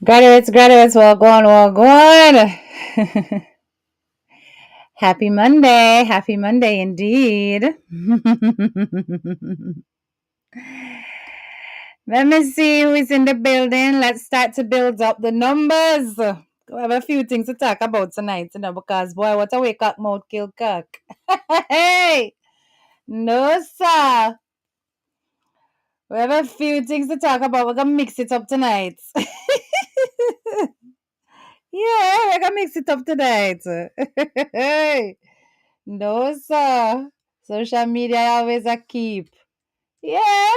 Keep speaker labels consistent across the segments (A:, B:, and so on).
A: Graduates, walk on. Happy Monday indeed. Let me see who is in the building. Let's start to build up the numbers. We have a few things to talk about tonight, because boy, what a wake up mouth kill cock. Hey, no sir. We have a few things to talk about. We're gonna mix it up tonight. Yeah, we're gonna mix it up tonight. Hey. No, sir. Social media always a keep. Yeah,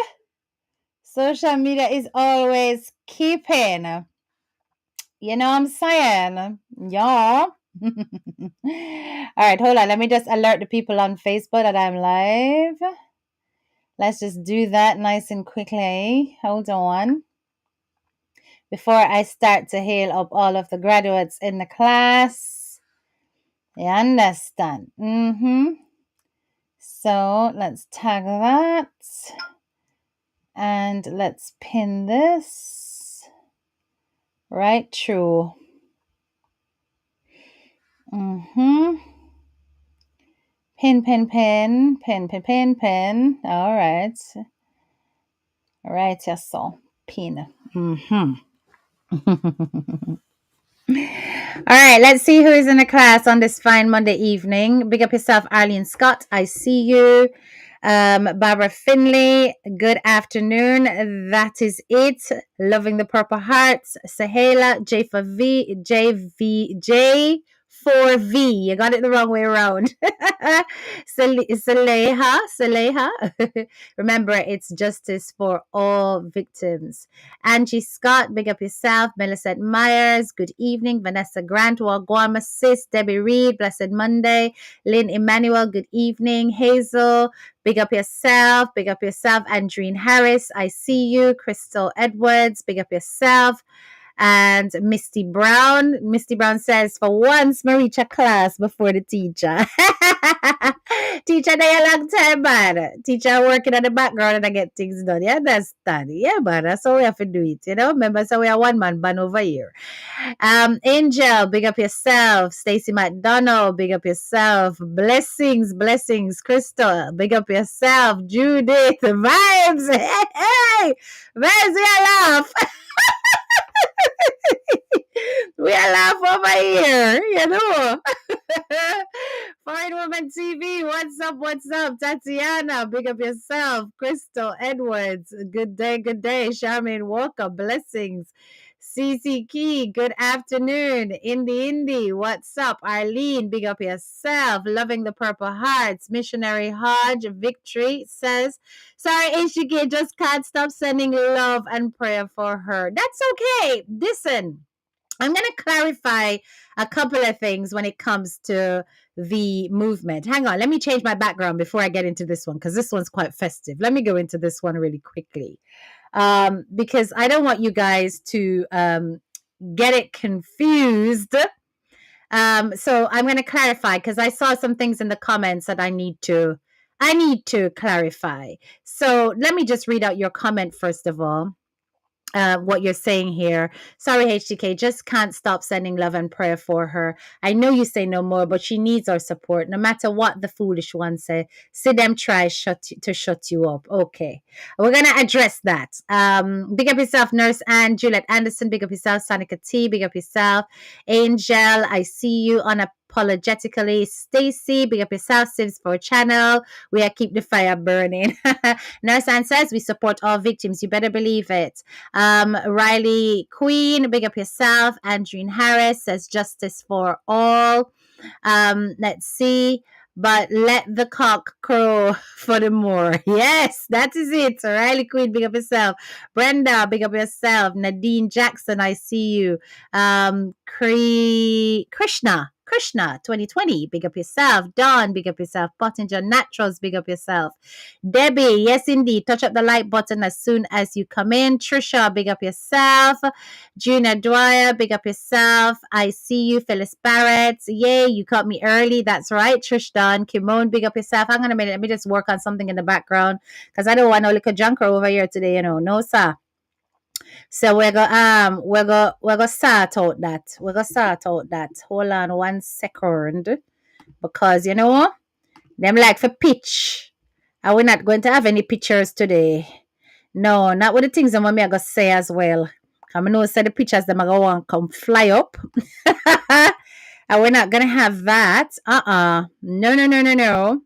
A: social media is always keeping. You know what I'm saying? Yeah. All right, hold on. Let me just alert the people on Facebook that I'm live. Let's just do that nice and quickly. Hold on. Before I start to hail up all of the graduates in the class. You understand? So let's tag that. And let's pin this right through. Pin, pin, pin, pin, pin, pin, pin. All right. All right, yes, so pin. All right, let's see who is in the class on this fine Monday evening. Big up yourself, Arlene Scott. I see you. Barbara Finley, good afternoon. That is it. Loving the Purple Hearts. Sahela, J for V, J 4V. You got it the wrong way around. Saleha. Remember, it's justice for all victims. Angie Scott, big up yourself. Millicent Myers, good evening. Vanessa Grant, Wagwama Sis, Debbie Reed, blessed Monday. Lynn Emmanuel, good evening. Hazel, big up yourself. Big up yourself. Andreen Harris, I see you. Crystal Edwards, big up yourself. And Misty Brown. Misty Brown says, for once, me reach a class before the teacher. Teacher, they a long time, man. Teacher working in the background and I get things done. You understand? Yeah, man. That's how we have to do it. Remember, so we are one man band over here. Angel, big up yourself. Stacy McDonald, big up yourself. Blessings. Crystal, big up yourself. Judith, vibes. Hey. Vibes, we laugh. We are laugh over here. Fine Woman TV, what's up? Tatiana, big up yourself. Crystal Edwards, good day. Charmaine Walker, blessings. CC Key, good afternoon. Indy, what's up? Arlene, big up yourself. Loving the Purple Hearts. Missionary Hodge, Victory says, sorry, HGK, just can't stop sending love and prayer for her. That's okay. Listen, I'm going to clarify a couple of things when it comes to the movement. Hang on, let me change my background before I get into this one, because this one's quite festive. Let me go into this one really quickly, because I don't want you guys to get it confused. So I'm going to clarify, because I saw some things in the comments that I need to clarify. So let me just read out your comment first of all. What you're saying here. Sorry, HTK, just can't stop sending love and prayer for her. I know you say no more, but she needs our support. No matter what the foolish ones say, see them try to shut you up. Okay, we're gonna address that. Big up yourself, Nurse Ann, Juliet Anderson. Big up yourself, Sonica T. Big up yourself, Angel. I see you unapologetically. Stacy, big up yourself. Sibs for channel. We are keep the fire burning. Nurse Ann says we support all victims. You better believe it. Riley Queen, big up yourself. Andreen Harris says justice for all. Let's see. But let the cock crow for the more. Yes, that is it. Riley Queen, big up yourself. Brenda, big up yourself. Nadine Jackson, I see you. Krishna 2020, big up yourself. Dawn, big up yourself. Pottinger Naturals, big up yourself. Debbie, yes indeed. Touch up the like button as soon as you come in. Trisha, big up yourself. Juna Dwyer, big up yourself. I see you. Phyllis Barrett, yay, you caught me early. That's right. Trish Dunn, Kimone, big up yourself. Hang on a minute. Let me just work on something in the background, because I don't want no little junker over here today, No, sir. So we're gonna start out that. We're gonna start out that. Hold on 1 second. Because them like for pitch. And we're not going to have any pictures today. No, not with the things that mommy I gonna say as well. I know say the pictures them are gonna want come fly up. And we're not gonna have that. No, no, no, no, no.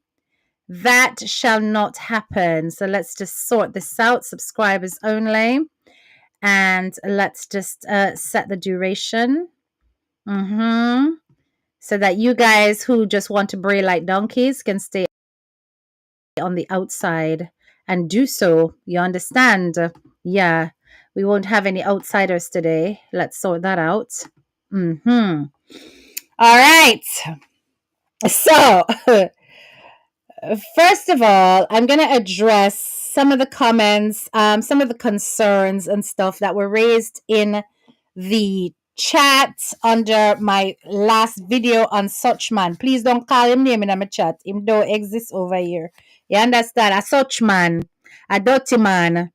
A: That shall not happen. So let's just sort this out. Subscribers only. And let's just set the duration. So that you guys who just want to bray like donkeys can stay on the outside and do so. You understand? Yeah. We won't have any outsiders today. Let's sort that out. All right. So, first of all, I'm going to address some of the comments, some of the concerns and stuff that were raised in the chat under my last video on such man. Please don't call him name in my chat. Him don't exist over here. You understand? A such man, a dirty man,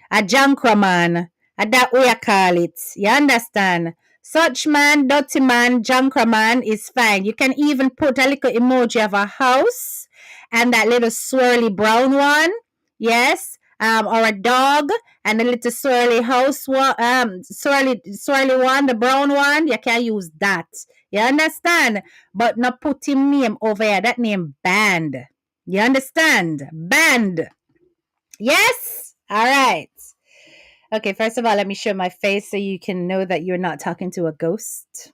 A: a jankra man, a that way I call it. You understand? Such man, dirty man, jankra man is fine. You can even put a little emoji of a house and that little swirly brown one. Yes. Or a dog and a little swirly house one, swirly one, the brown one. You can use that. You understand? But not put him name over here. That name banned. You understand? Banned. Yes? All right. Okay, first of all, let me show my face so you can know that you're not talking to a ghost.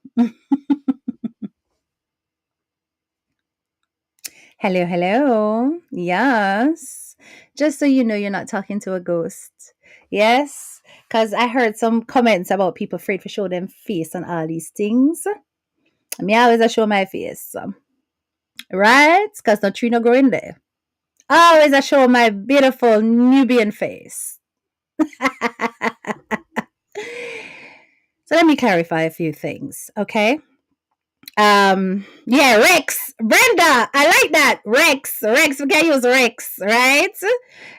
A: Hello, hello. Yes. Just so you know you're not talking to a ghost. Yes. Because I heard some comments about people afraid to show them face and all these things. Me always I show my face. Right? Because no tree no growing there. Always I show my beautiful Nubian face. So let me clarify a few things, okay? Yeah, Rex, Brenda, I like that. Rex, we can use Rex, right?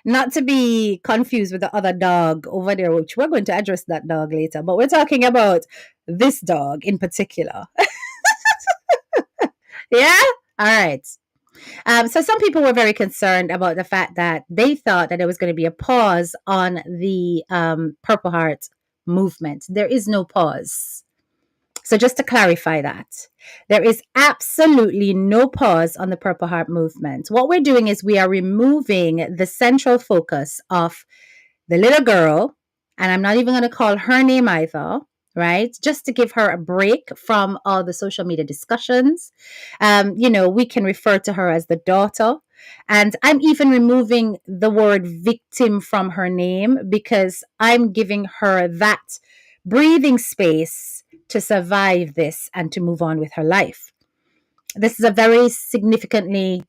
A: Not to be confused with the other dog over there, which we're going to address that dog later, but we're talking about this dog in particular. Yeah? All right. So some people were very concerned about the fact that they thought that there was going to be a pause on the Purple Heart movement. There is no pause. So just to clarify that, there is absolutely no pause on the Purple Heart movement. What we're doing is we are removing the central focus of the little girl, and I'm not even going to call her name either, right? Just to give her a break from all the social media discussions. We can refer to her as the daughter. And I'm even removing the word victim from her name because I'm giving her that breathing space to survive this and to move on with her life. This is a very significantly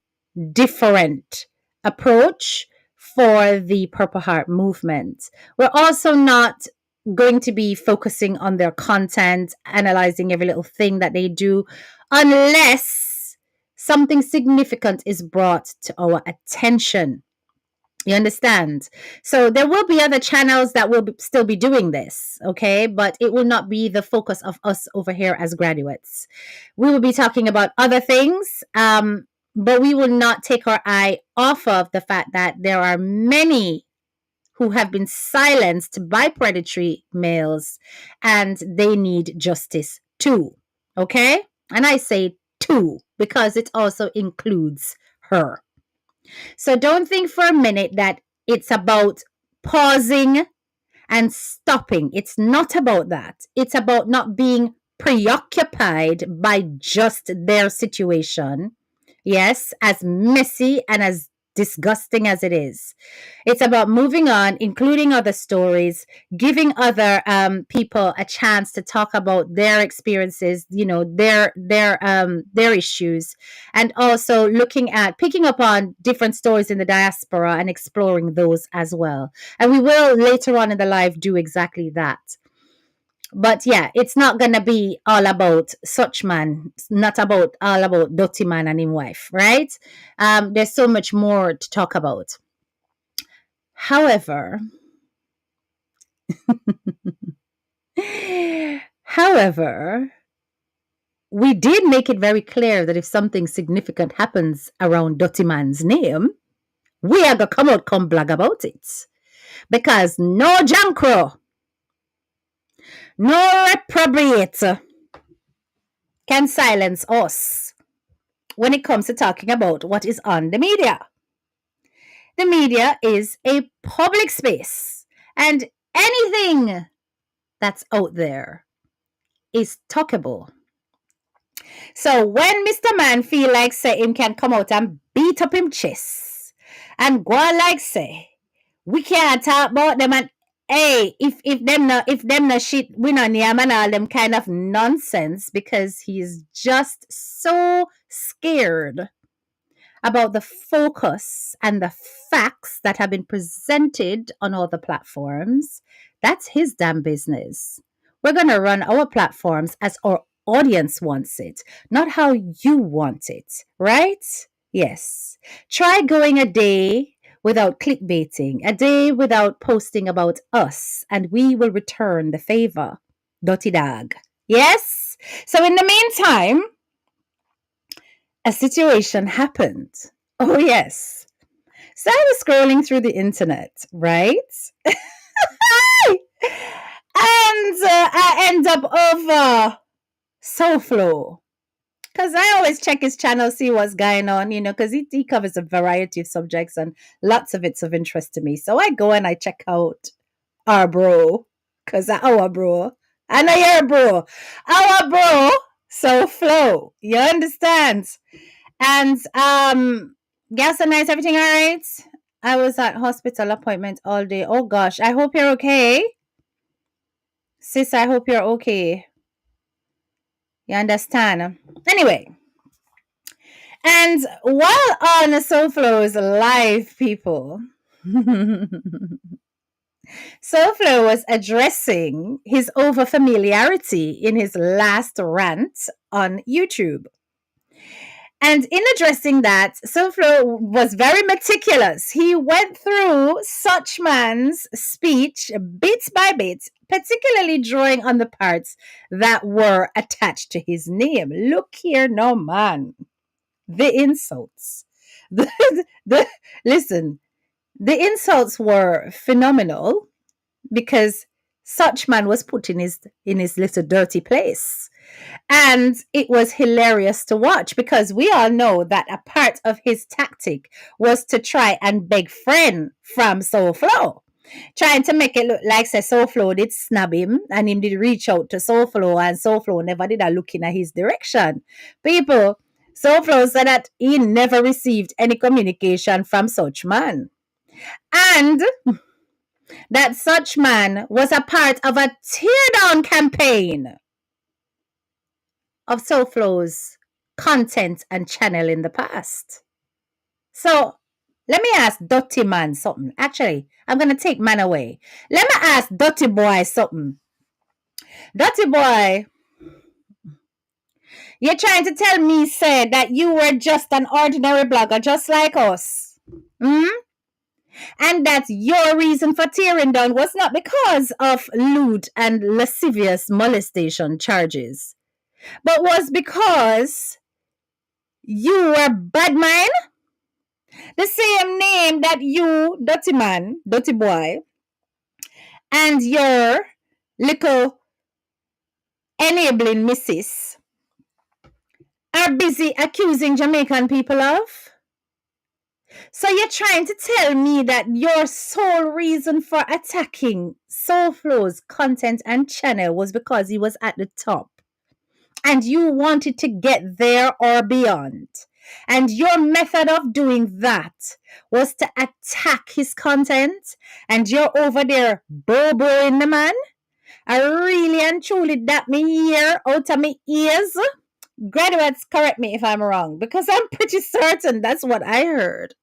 A: different approach for the Purple Heart movement. We're also not going to be focusing on their content, analyzing every little thing that they do, unless something significant is brought to our attention. You understand? So there will be other channels that will still be doing this, okay? But it will not be the focus of us over here as graduates. We will be talking about other things, but we will not take our eye off of the fact that there are many who have been silenced by predatory males and they need justice too, okay? And I say too because it also includes her. So don't think for a minute that it's about pausing and stopping. It's not about that. It's about not being preoccupied by just their situation. Yes, as messy and as disgusting as it is. It's about moving on, including other stories, giving other people a chance to talk about their experiences, their issues, and also looking at picking up on different stories in the diaspora and exploring those as well. And we will later on in the live do exactly that. But yeah, it's not gonna be all about such man. It's not about all about dirty man and his wife, right? There's so much more to talk about. However, However, we did make it very clear that if something significant happens around Dirty Man's name, we are going to come out, come blog about it. Because no jankro, no reprobate can silence us when it comes to talking about what is on the media. The media is a public space, and anything that's out there is talkable. So when Mr. Man feel like say him can come out and beat up him chest and go on like say we can't talk about them, and hey, if them no shit we not name and all them kind of nonsense, because he's just so scared about the focus and the facts that have been presented on all the platforms. That's his damn business. We're going to run our platforms as our audience wants it, not how you want it, right? Yes. Try going a day without clickbaiting, a day without posting about us, and we will return the favor. Dotty dog. Yes? So in the meantime, a situation happened. Oh, yes. So I was scrolling through the internet, right? And I end up over Souflo. Because I always check his channel, see what's going on, because he covers a variety of subjects and lots of it's of interest to me. So I go and I check out our bro, because our bro. I know you're a bro. Our bro, Souflo. You understand? And gas and nights, everything all right? I was at hospital appointment all day. Oh gosh, I hope you're okay. Sis, I hope you're okay. You understand? Anyway. And while on Souflo's live, people, Souflo was addressing his overfamiliarity in his last rant on YouTube. And in addressing that, Souflo was very meticulous. He went through such man's speech bit by bit, particularly drawing on the parts that were attached to his name. Look here, no man. The insults. Listen, the insults were phenomenal because such man was put in his little dirty place. And it was hilarious to watch because we all know that a part of his tactic was to try and beg friend from Souflo, trying to make it look like say Souflo did snub him and him did reach out to Souflo and Souflo never did a looking at his direction. People, Souflo said that he never received any communication from such man. And that such man was a part of a teardown campaign of Souflo's content and channel in the past. So let me ask Dirty Man something. Actually, I'm going to take man away. Let me ask Dirty Boy something. Dirty Boy, you're trying to tell me, say, that you were just an ordinary blogger just like us. And that your reason for tearing down was not because of lewd and lascivious molestation charges, but was because you were bad man? The same name that you, Dirty Man, Dirty Boy, and your little enabling missus are busy accusing Jamaican people of? So you're trying to tell me that your sole reason for attacking Souflo's content and channel was because he was at the top and you wanted to get there or beyond. And your method of doing that was to attack his content, and you're over there boboing the man? I really and truly that me hear out of my ears. Graduates, correct me if I'm wrong, because I'm pretty certain that's what I heard.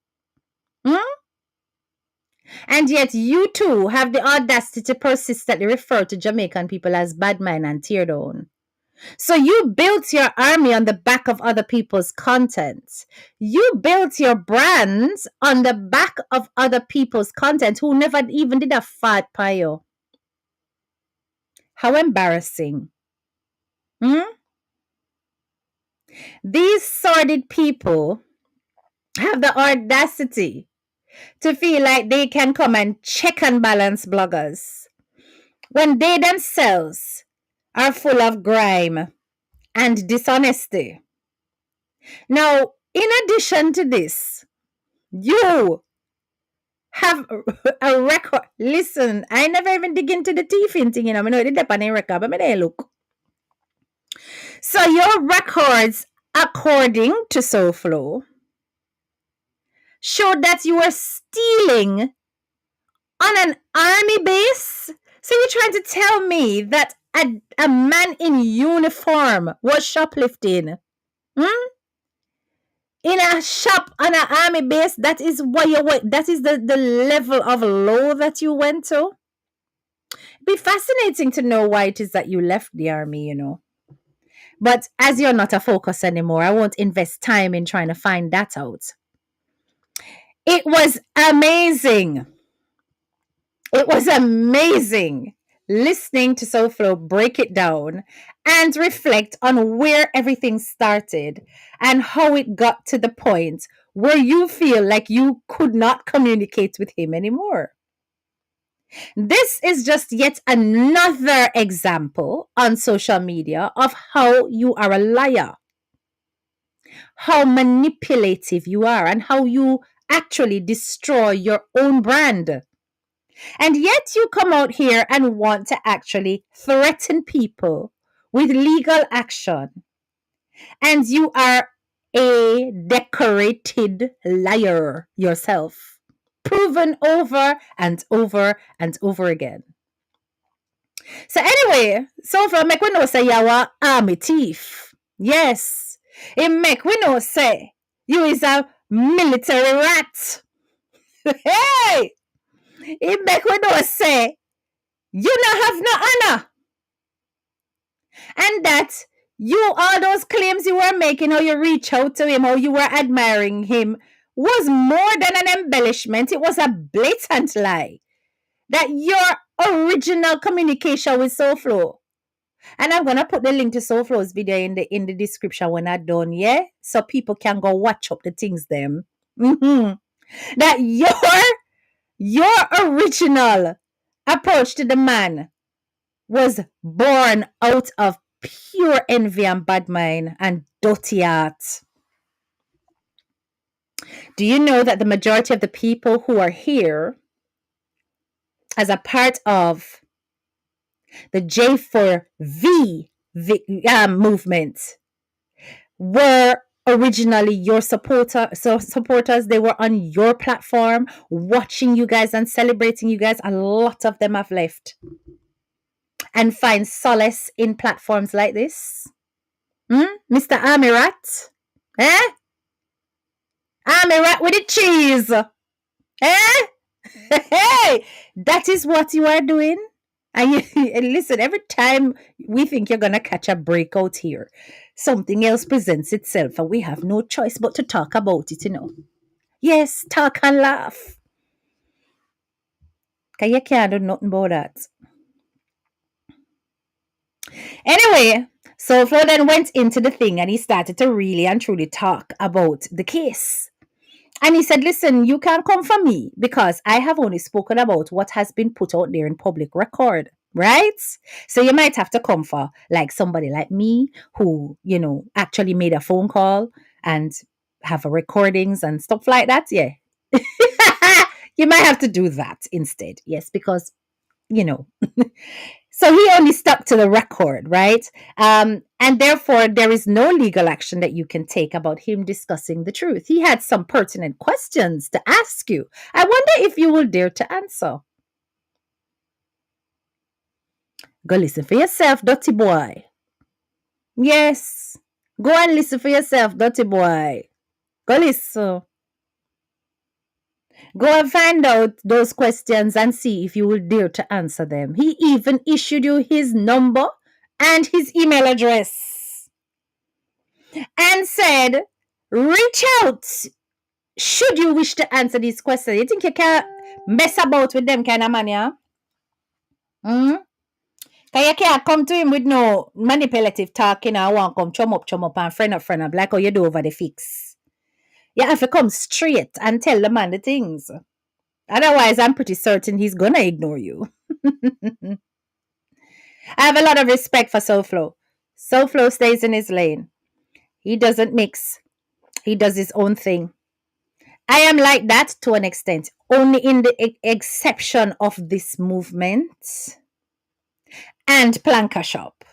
A: And yet you too have the audacity to persistently refer to Jamaican people as bad men and tear down. So you built your army on the back of other people's content. You built your brands on the back of other people's content who never even did a fat pio. How embarrassing. Hmm? These sordid people have the audacity to feel like they can come and check and balance bloggers when they themselves are full of grime and dishonesty. Now, in addition to this, you have a record. Listen, I never even dig into the thieving thing, I know it depends on the record, but I look. So your records, according to Souflo, showed that you were stealing on an army base. So you're trying to tell me that a man in uniform was shoplifting? Hmm? In a shop on an army base, that is what you went. That is the level of low that you went to. It'd be fascinating to know why it is that you left the army. But as you're not a focus anymore, I won't invest time in trying to find that out. It was amazing. It was amazing listening to Souflo break it down and reflect on where everything started and how it got to the point where you feel like you could not communicate with him anymore. This is just yet another example on social media of how you are a liar, how manipulative you are, and how you actually destroy your own brand. And yet you come out here and want to actually threaten people with legal action. And you are a decorated liar yourself, proven over and over and over again. So anyway, so for make we know say you are army thief. Yes. It make we know say you is a military rat. Hey! It make we know say you not have no honor. And that you, all those claims you were making, how you reach out to him, how you were admiring him, was more than an embellishment. It was a blatant lie. That your original communication with Souflo. And I'm gonna put the link to Souflo's video in the description when I'm done, yeah? So people can go watch up the things them. That your original approach to the man was born out of pure envy and bad mind and dirty heart. Do you know that the majority of the people who are here as a part of the J4V movement were originally your supporters? They were on your platform watching you guys and celebrating you guys. A lot of them have left and find solace in platforms like this. Mr. Amirat? Eh? Amirat with the cheese. Eh? Hey, that is what you are doing. And listen, every time we think you're going to catch a breakout here, something else presents itself and we have no choice but to talk about it. Yes, talk and laugh. Because you can't do nothing about that. Anyway, so Flo then went into the thing and he started to really and truly talk about the case. And he said, listen, you can't come for me because I have only spoken about what has been put out there in public record, right? So you might have to come for like somebody like me who, actually made a phone call and have recordings and stuff like that. Yeah. You might have to do that instead. Yes, because, So he only stuck to the record, right? And therefore, there is no legal action that you can take about him discussing the truth. He had some pertinent questions to ask you. I wonder if you will dare to answer. Go listen for yourself, dirty boy. Yes. Go and listen for yourself, dirty boy. Go listen. Go and find out those questions and see if you will dare to answer them. He even issued you his number and his email address and said, reach out should you wish to answer these questions. You think you can mess about with them kind of man, yeah? Cause you can't come to him with no manipulative talking. I want come chum up and friend up like how you do over the fix. You have to come straight and tell the man the things. Otherwise, I'm pretty certain he's gonna ignore you. I have a lot of respect for Souflo. Souflo stays in his lane. He doesn't mix. He does his own thing. I am like that to an extent, only in the exception of this movement and Planka Shop.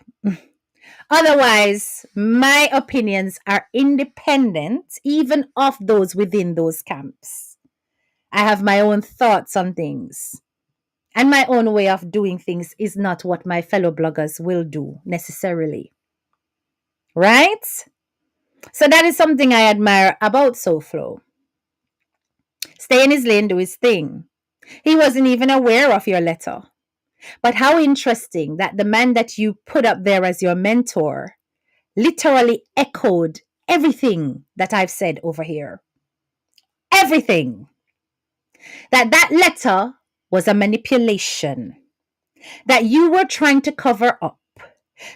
A: Otherwise, my opinions are independent, even of those within those camps. I have my own thoughts on things. And my own way of doing things is not what my fellow bloggers will do necessarily. Right? So that is something I admire about Souflo. Stay in his lane, do his thing. He wasn't even aware of your letter. But how interesting that the man that you put up there as your mentor literally echoed everything that I've said over here. Everything. That letter was a manipulation. That you were trying to cover up.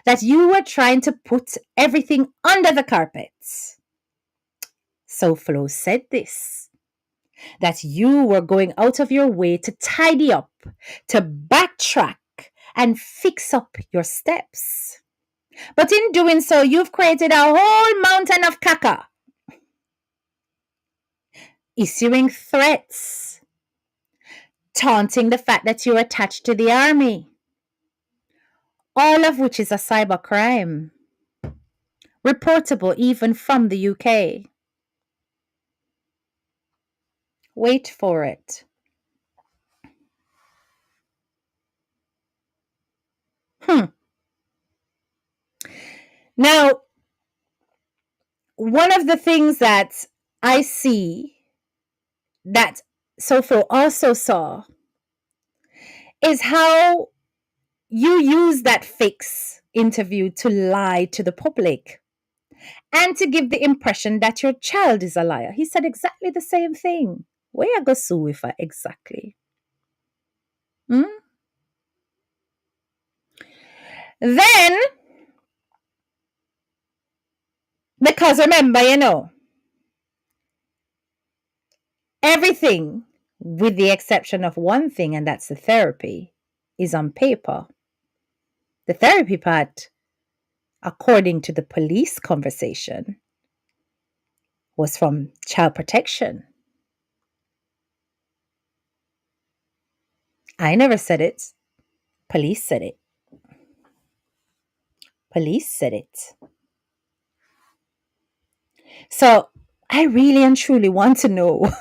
A: That you were trying to put everything under the carpet. Souflo said this. That you were going out of your way to tidy up, to backtrack, and fix up your steps. But in doing so, you've created a whole mountain of caca. Issuing threats. Taunting the fact that you're attached to the army. All of which is a cybercrime. Reportable even from the UK. Wait for it. Now, one of the things that I see that Souflo also saw is how you use that fix interview to lie to the public and to give the impression that your child is a liar. He said exactly the same thing. Where you go sue with her exactly? Then, because remember, everything, with the exception of one thing, and that's the therapy, is on paper. The therapy part, according to the police conversation, was from child protection. I never said it. Police said it. Police said it. So I really and truly want to know,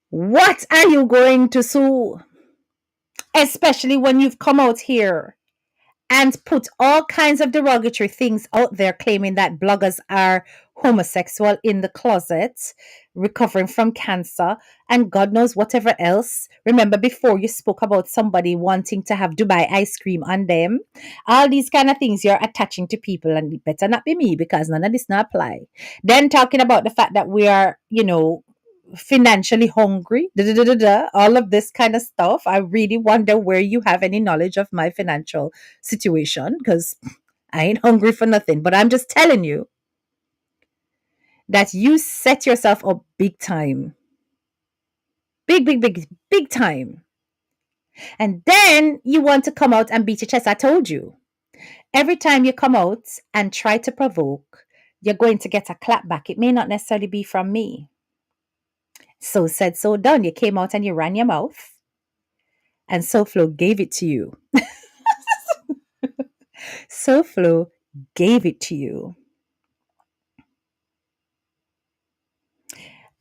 A: what are you going to sue? Especially when you've come out here and put all kinds of derogatory things out there claiming that bloggers are homosexual in the closet, recovering from cancer, and God knows whatever else. Remember before you spoke about somebody wanting to have Dubai ice cream on them? All these kind of things you're attaching to people, and it better not be me because none of this not apply. Then talking about the fact that we are, financially hungry, all of this kind of stuff. I really wonder where you have any knowledge of my financial situation, because I ain't hungry for nothing. But I'm just telling you that you set yourself up big time. Big time. And then you want to come out and beat your chest. I told you. Every time you come out and try to provoke, you're going to get a clap back. It may not necessarily be from me. So said, so done. You came out and you ran your mouth. And Souflo gave it to you. Souflo gave it to you.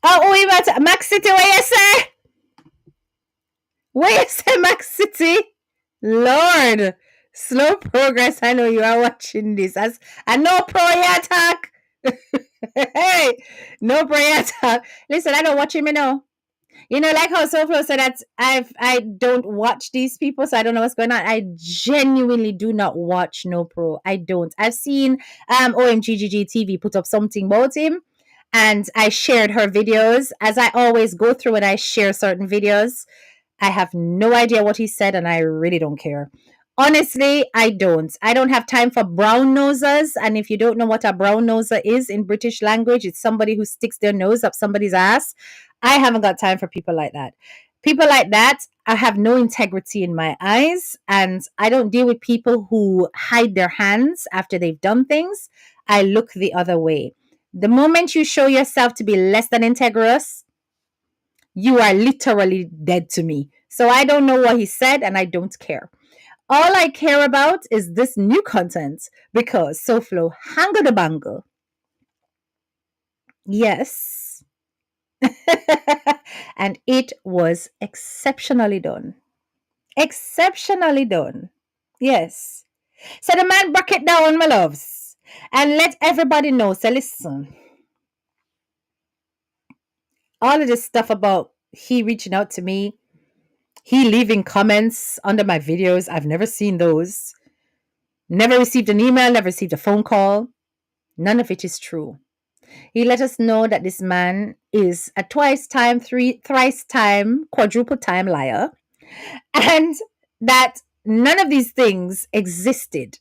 A: Oh, we met Max City, where you say? Where you say, Max City? Lord, slow progress. I know you are watching this. As I know prayer attack. Hey, no prayer attack. Listen, I don't watch him, like how Souflo said that I don't watch these people, so I don't know what's going on. I genuinely do not watch No Pro. I don't. I've seen OMGGG TV put up something about him, and I shared her videos, as I always go through and I share certain videos. I have no idea what he said, and I really don't care. Honestly, I don't. I don't have time for brown nosers. And if you don't know what a brown noser is in British language, it's somebody who sticks their nose up somebody's ass. I haven't got time for people like that. People like that, I have no integrity in my eyes. And I don't deal with people who hide their hands after they've done things. I look the other way. The moment you show yourself to be less than integrous, you are literally dead to me. So I don't know what he said and I don't care. All I care about is this new content because Souflo hango the bango. Yes. And it was exceptionally done. Exceptionally done. Yes. So the man broke it down, my loves, and let everybody know. So listen, all of this stuff about he reaching out to me, he leaving comments under my videos, I've never seen those. Never received an email, never received a phone call. None of it is true. He let us know that this man is a twice time, thrice time, quadruple time liar, and that none of these things existed,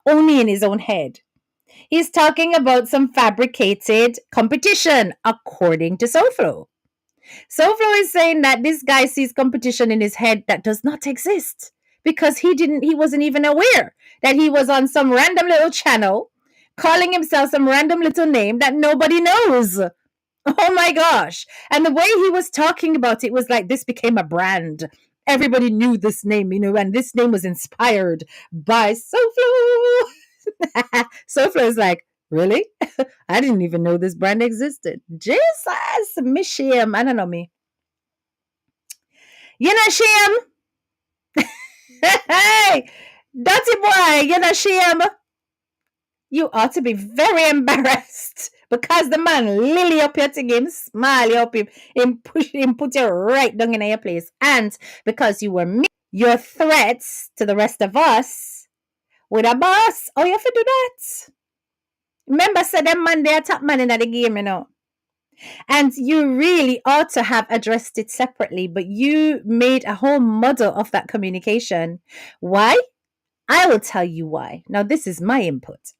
A: only in his own head. He's talking about some fabricated competition, according to Souflo. Souflo is saying that this guy sees competition in his head that does not exist because he wasn't even aware that he was on some random little channel calling himself some random little name that nobody knows. Oh my gosh. And the way he was talking about it was like this became a brand. Everybody knew this name, and this name was inspired by Souflo. Souflo is like, really? I didn't even know this brand existed. Jesus, me shame. I don't know me. You know shame? Hey, dirty boy, you know shame? You ought to be very embarrassed because the man lily up your thing, him smile you up him push him put you right down in your place. And because you were your threats to the rest of us with a boss, oh you have to do that. Remember, said them man they are top man in the game. And you really ought to have addressed it separately, but you made a whole muddle of that communication. Why? I will tell you why. Now, this is my input.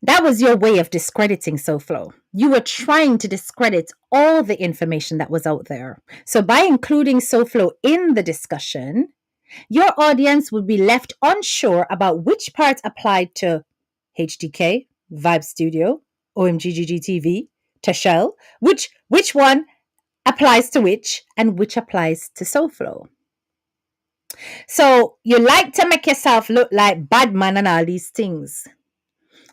A: That was your way of discrediting Souflo. You were trying to discredit all the information that was out there. So, by including Souflo in the discussion, your audience would be left unsure about which part applied to HDK, Vibe Studio, OMGGGTV, Tashell, which one applies to which, and which applies to Souflo. So you like to make yourself look like bad man and all these things.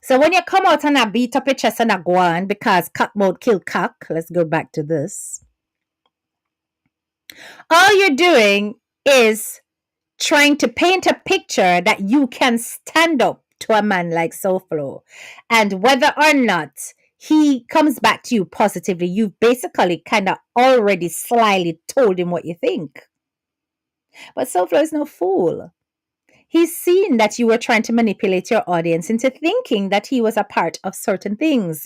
A: So when you come out and I beat up your chest and I go on because cock mode kill cock, let's go back to this. All you're doing is trying to paint a picture that you can stand up to a man like Souflo. And whether or not he comes back to you positively, you've basically kind of already slyly told him what you think. But Souflo is no fool. He's seen that you were trying to manipulate your audience into thinking that he was a part of certain things.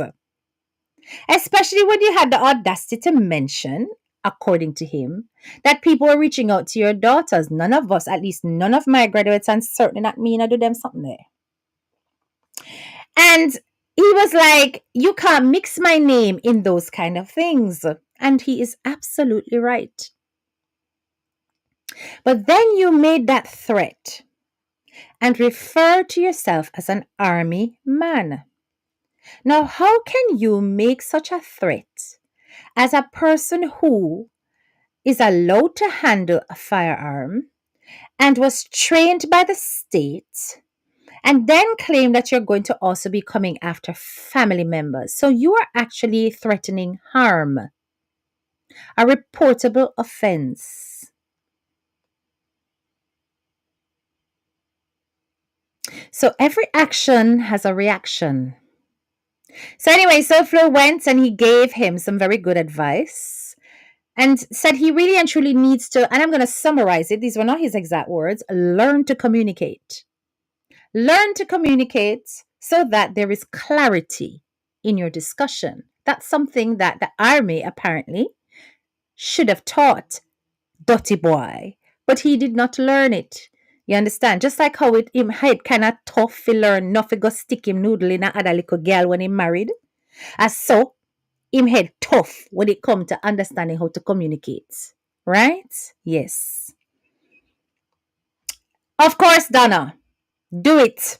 A: Especially when you had the audacity to mention, according to him, that people were reaching out to your daughters. None of us, at least none of my graduates, and certainly not me, I do them something there. And he was like, you can't mix my name in those kind of things. And he is absolutely right. But then you made that threat and refer to yourself as an army man. Now, how can you make such a threat as a person who is allowed to handle a firearm and was trained by the state and then claim that you're going to also be coming after family members? So you are actually threatening harm, a reportable offense. So every action has a reaction. So anyway, Souflo went and he gave him some very good advice and said he really and truly needs to, and I'm going to summarize it, these were not his exact words, learn to communicate. Learn to communicate so that there is clarity in your discussion. That's something that the army apparently should have taught Dirty Boy, but he did not learn it. You understand? Just like how it him head kind of tough to learn, nothing go stick him noodle in a other little girl when he married. As so, him head tough when it come to understanding how to communicate. Right? Yes. Of course, Donna, do it.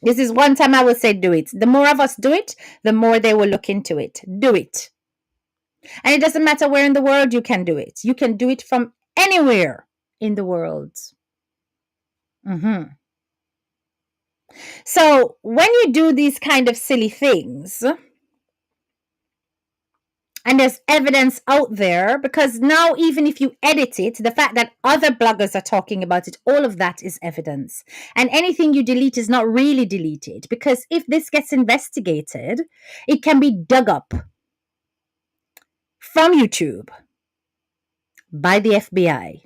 A: This is one time I will say do it. The more of us do it, the more they will look into it. Do it. And it doesn't matter where in the world you can do it. You can do it from anywhere in the world. Mhm. So when you do these kind of silly things, and there's evidence out there, because now even if you edit it, the fact that other bloggers are talking about it, all of that is evidence. And anything you delete is not really deleted, because if this gets investigated, it can be dug up from YouTube by the FBI.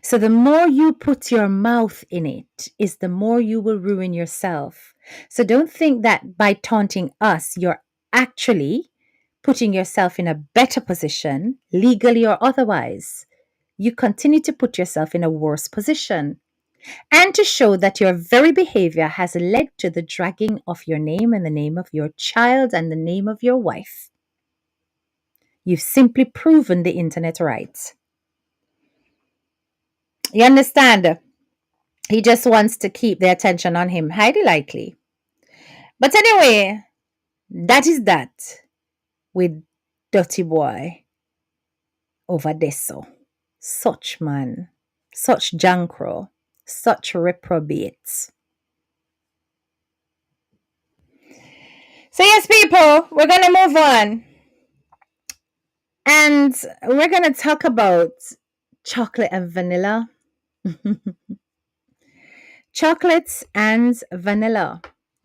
A: So the more you put your mouth in it is the more you will ruin yourself. So don't think that by taunting us, you're actually putting yourself in a better position, legally or otherwise. You continue to put yourself in a worse position. And to show that your very behavior has led to the dragging of your name and the name of your child and the name of your wife. You've simply proven the internet right. You understand? He just wants to keep the attention on him, highly likely. But anyway, that is that with Dirty Boy over Deso. Such man, such jankro, such reprobates. So yes, people, we're going to move on. And we're going to talk about chocolate and vanilla. Chocolates and vanilla.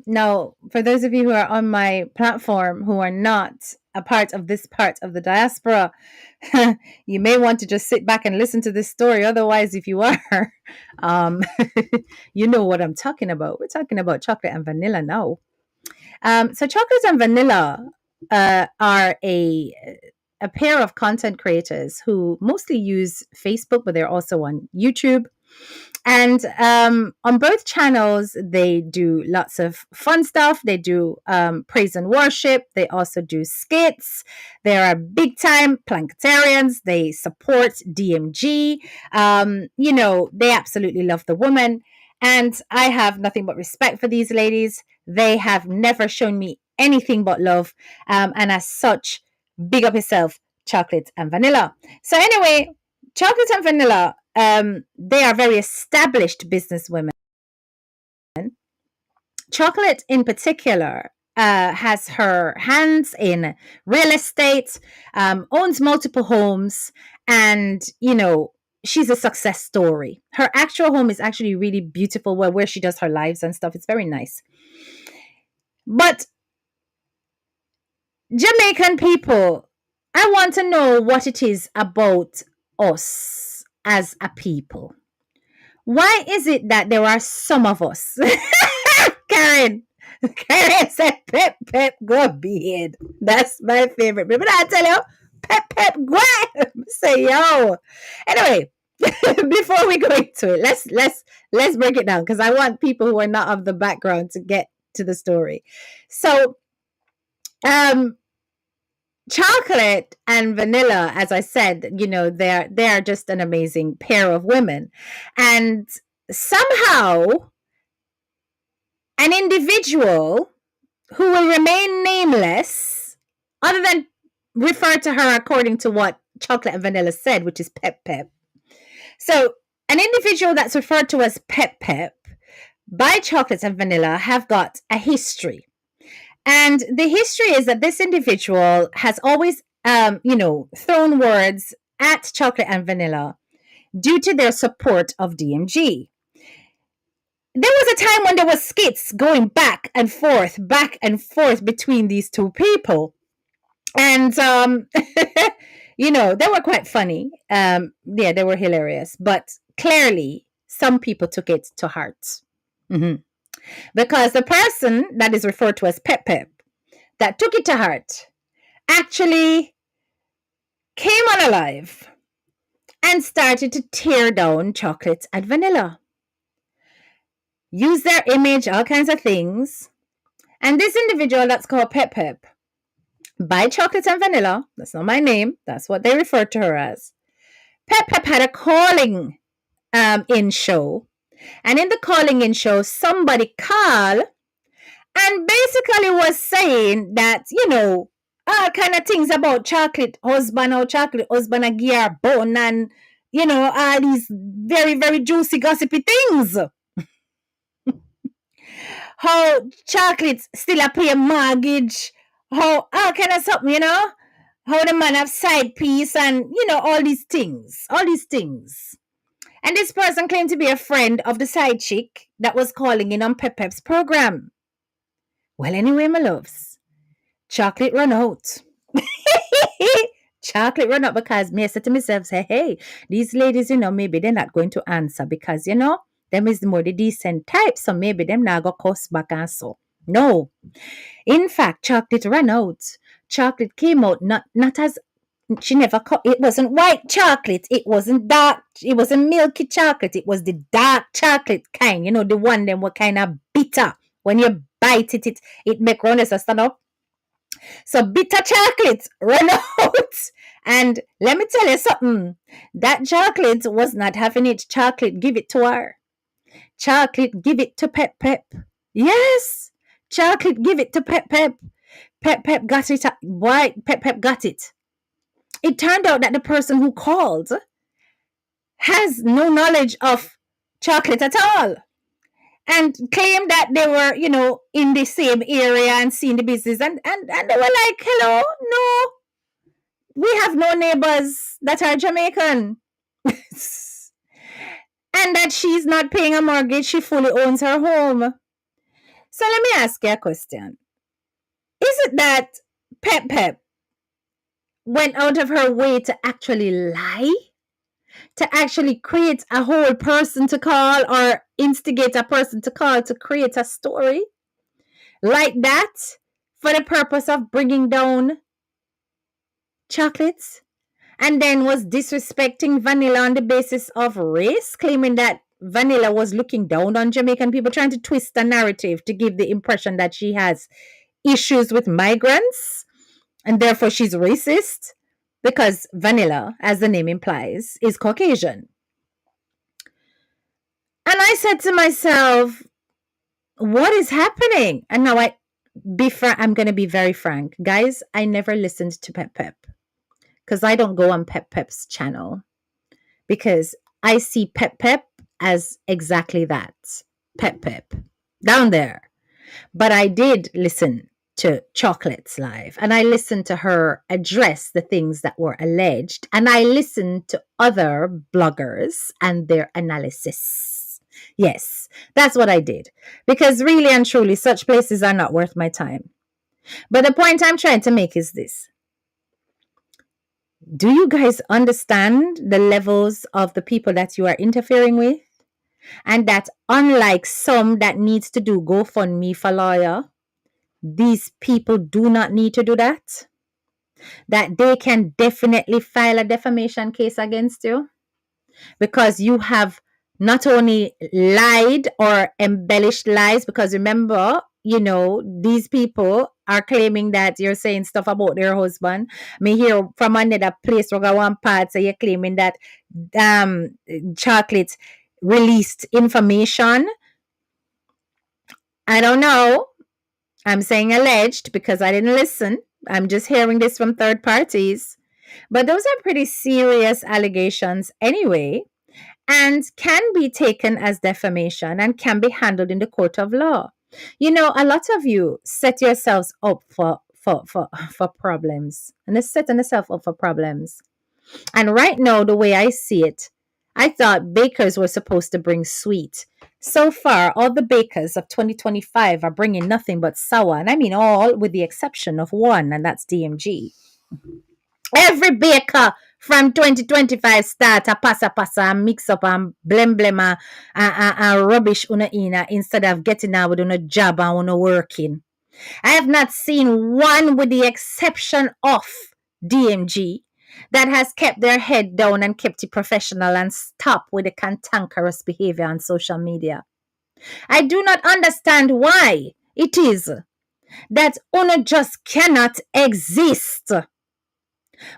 A: Now, for those of you who are on my platform who are not a part of this part of the diaspora, you may want to just sit back and listen to this story. Otherwise, if you are, um, you know what I'm talking about. We're talking about chocolate and vanilla now. So, chocolate and vanilla are a pair of content creators who mostly use Facebook, but they're also on YouTube. And on both channels, they do lots of fun stuff. They do praise and worship. They also do skits. They are big time planketarians. They support DMG. They absolutely love the woman. And I have nothing but respect for these ladies. They have never shown me anything but love. And as such, big up yourself, chocolate and vanilla. So, anyway, chocolate and vanilla, they are very established businesswomen. Chocolate, in particular, has her hands in real estate, owns multiple homes, and she's a success story. Her actual home is actually really beautiful, where she does her lives and stuff. It's very nice. But Jamaican people, I want to know what it is about us as a people. Why is it that there are some of us? Karen said, Pep, Pep, go behead. That's my favorite. But I tell you, Pep, Pep, go ahead. Say, yo. Anyway, before we go into it, let's break it down because I want people who are not of the background to get to the story. So, chocolate and vanilla, as I said, they're just an amazing pair of women. And somehow an individual who will remain nameless, other than refer to her according to what chocolate and vanilla said, which is Pep Pep. So an individual that's referred to as Pep Pep by chocolate and vanilla have got a history. And the history is that this individual has always, thrown words at chocolate and vanilla due to their support of DMG. There was a time when there was skits going back and forth between these two people. And, they were quite funny. They were hilarious. But clearly, some people took it to heart. Mm-hmm. Because the person that is referred to as Pep Pep that took it to heart actually came on alive and started to tear down chocolates and vanilla. Use their image, all kinds of things. And this individual that's called Pep Pep, by chocolate and vanilla, that's not my name, that's what they refer to her as. Pep Pep had a calling in show. And in the calling in show, somebody called and basically was saying that, all kind of things about chocolate husband or chocolate husband a gear bone and, all these very, very juicy, gossipy things. How chocolates still a pay a mortgage, how all kind of something, how the man have side piece and, all these things, all these things. And this person claimed to be a friend of the side chick that was calling in on Pep Pep's program. Well, anyway, my loves, chocolate run out. Chocolate run out because me I said to myself, say, hey, these ladies, maybe they're not going to answer because, them is more the decent type, so maybe them not go cuss back and so. No. In fact, chocolate ran out. Chocolate came out not as she never it wasn't white chocolate, it wasn't dark, it wasn't milky chocolate, it was the dark chocolate kind, the one them were kind of bitter. When you bite it make runners stand up. So bitter chocolate run out. And let me tell you something, that chocolate was not having it. Chocolate give it to her. Chocolate give it to Pep Pep. Yes, chocolate give it to Pep Pep. Pep Pep got it. Why Pep Pep got it? It turned out that the person who called has no knowledge of chocolate at all and claimed that they were, in the same area and seeing the business. And they were like, hello, no, we have no neighbors that are Jamaican. And that she's not paying a mortgage, she fully owns her home. So let me ask you a question. Is it that Pep Pep went out of her way to actually lie? To actually create a whole person to call or instigate a person to call to create a story like that for the purpose of bringing down chocolates, and then was disrespecting vanilla on the basis of race, claiming that vanilla was looking down on Jamaican people, trying to twist the narrative to give the impression that she has issues with migrants and therefore she's racist because vanilla, as the name implies, is Caucasian. And I said to myself, what is happening? And now I'm going to be very frank. Guys, I never listened to Pep Pep because I don't go on Pep Pep's channel because I see Pep Pep as exactly that. Pep Pep. Down there. But I did listen to Chocolate's live and I listened to her address the things that were alleged and I listened to other bloggers and their analysis. Yes, that's what I did because really and truly such places are not worth my time. But the point I'm trying to make is this. Do you guys understand the levels of the people that you are interfering with? And that unlike some that needs to do GoFundMe for lawyer, these people do not need to do that. That they can definitely file a defamation case against you because you have not only lied or embellished lies, because remember, these people are claiming that you're saying stuff about their husband. Me hear from another place where one part, so you're claiming that Chocolate released information. I don't know. I'm saying alleged because I didn't listen. I'm just hearing this from third parties. But those are pretty serious allegations anyway, and can be taken as defamation and can be handled in the court of law. A lot of you set yourselves up for problems, and they're setting yourself up for problems. And right now, the way I see it, I thought bakers were supposed to bring sweet. So far, all the bakers of 2025 are bringing nothing but sour. And I mean all with the exception of one, and that's DMG. Every baker from 2025 start a passa and mix up and blem and rubbish una ina instead of getting out with una job and una working. I have not seen one, with the exception of DMG, that has kept their head down and kept it professional and stopped with the cantankerous behavior on social media. I do not understand why it is that Uno just cannot exist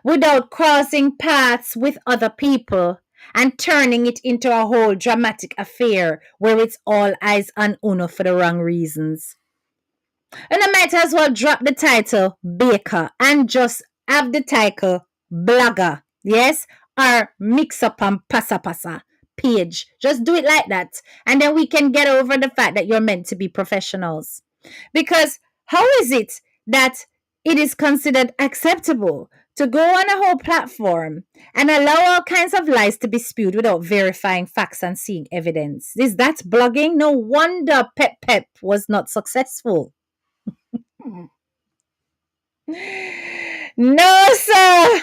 A: without crossing paths with other people and turning it into a whole dramatic affair where it's all eyes on Uno for the wrong reasons. And I might as well drop the title Baker and just have the title Blogger. Yes? Or Mix Up and Pasa Pasa page. Just do it like that. And then we can get over the fact that you're meant to be professionals. Because how is it that it is considered acceptable to go on a whole platform and allow all kinds of lies to be spewed without verifying facts and seeing evidence? Is that blogging? No wonder Pep Pep was not successful. No, sir.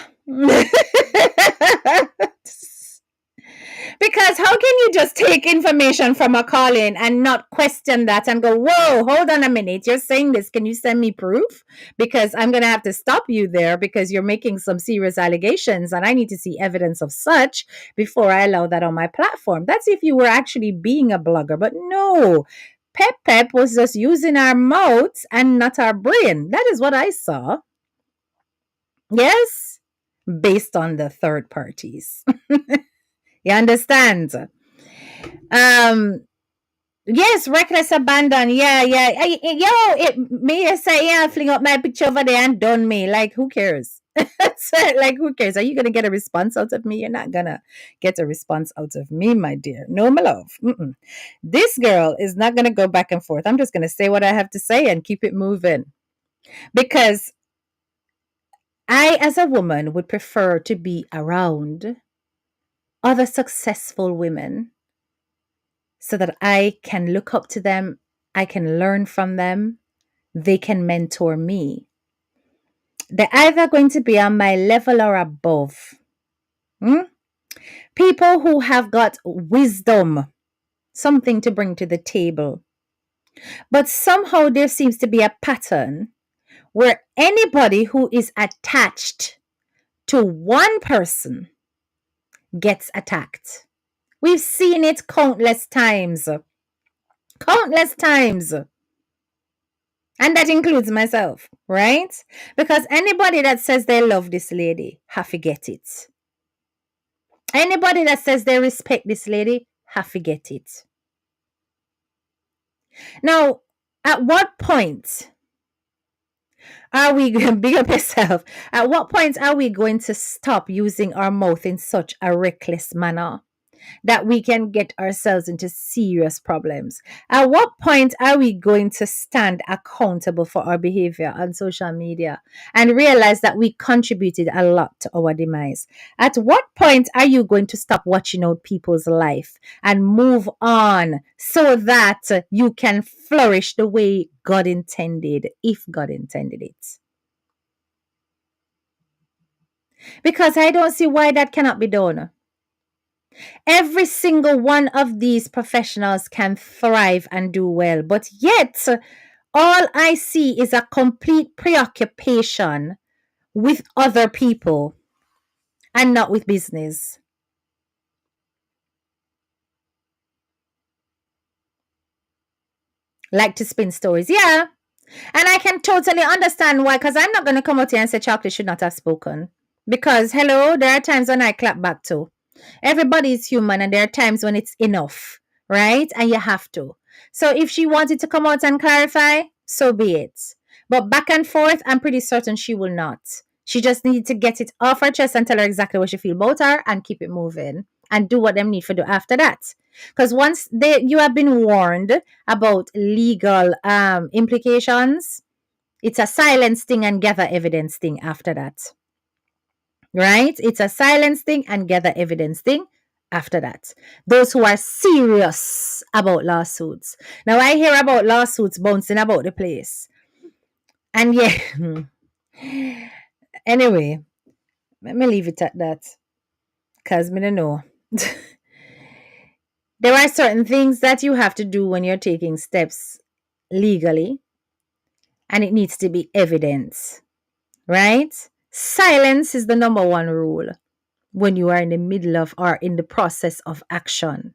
A: Because how can you just take information from a call-in and not question that and go, whoa, hold on a minute. You're saying this. Can you send me proof? Because I'm going to have to stop you there because you're making some serious allegations and I need to see evidence of such before I allow that on my platform. That's if you were actually being a blogger. But no, Pep Pep was just using our mouths and not our brain. That is what I saw. Yes, based on the third parties. You understand? Yes, reckless abandon. Yeah. It me say, yeah, fling up my picture over there and done me. Like, who cares? Like, who cares? Are you gonna get a response out of me? You're not gonna get a response out of me, my dear. No, my love. Mm-mm. This girl is not gonna go back and forth. I'm just gonna say what I have to say and keep it moving. Because I, as a woman, would prefer to be around other successful women so that I can look up to them, I can learn from them, they can mentor me. They're either going to be on my level or above. People who have got wisdom, something to bring to the table. But somehow there seems to be a pattern where anybody who is attached to one person gets attacked. We've seen it countless times. Countless times. And that includes myself, right? Because anybody that says they love this lady, have to get it. Anybody that says they respect this lady, have to get it. Now, at what point are we going to big up yourself? At what point are we going to stop using our mouth in such a reckless manner that we can get ourselves into serious problems? At what point are we going to stand accountable for our behavior on social media and realize that we contributed a lot to our demise? At what point are you going to stop watching out people's life and move on so that you can flourish the way God intended, if God intended it? Because I don't see why that cannot be done. Every single one of these professionals can thrive and do well, but yet all I see is a complete preoccupation with other people and not with business. Like to spin stories. Yeah. And I can totally understand why, because I'm not going to come out here and say chocolate should not have spoken. Because, hello, there are times when I clap back too. Everybody is human and there are times when it's enough, right? And you have to. So if she wanted to come out and clarify, so be it. But back and forth, I'm pretty certain she will not. She just needs to get it off her chest and tell her exactly what she feels about her and keep it moving and do what them need to do after that. Because once you have been warned about legal implications, it's a silence thing and gather evidence thing after that. Right? It's a silence thing and gather evidence thing after that. Those who are serious about lawsuits. Now, I hear about lawsuits bouncing about the place. And yeah, anyway, let me leave it at that. Because I don't know. There are certain things that you have to do when you're taking steps legally. and it needs to be evidence, right? Silence is the number one rule when you are in the middle of or in the process of action.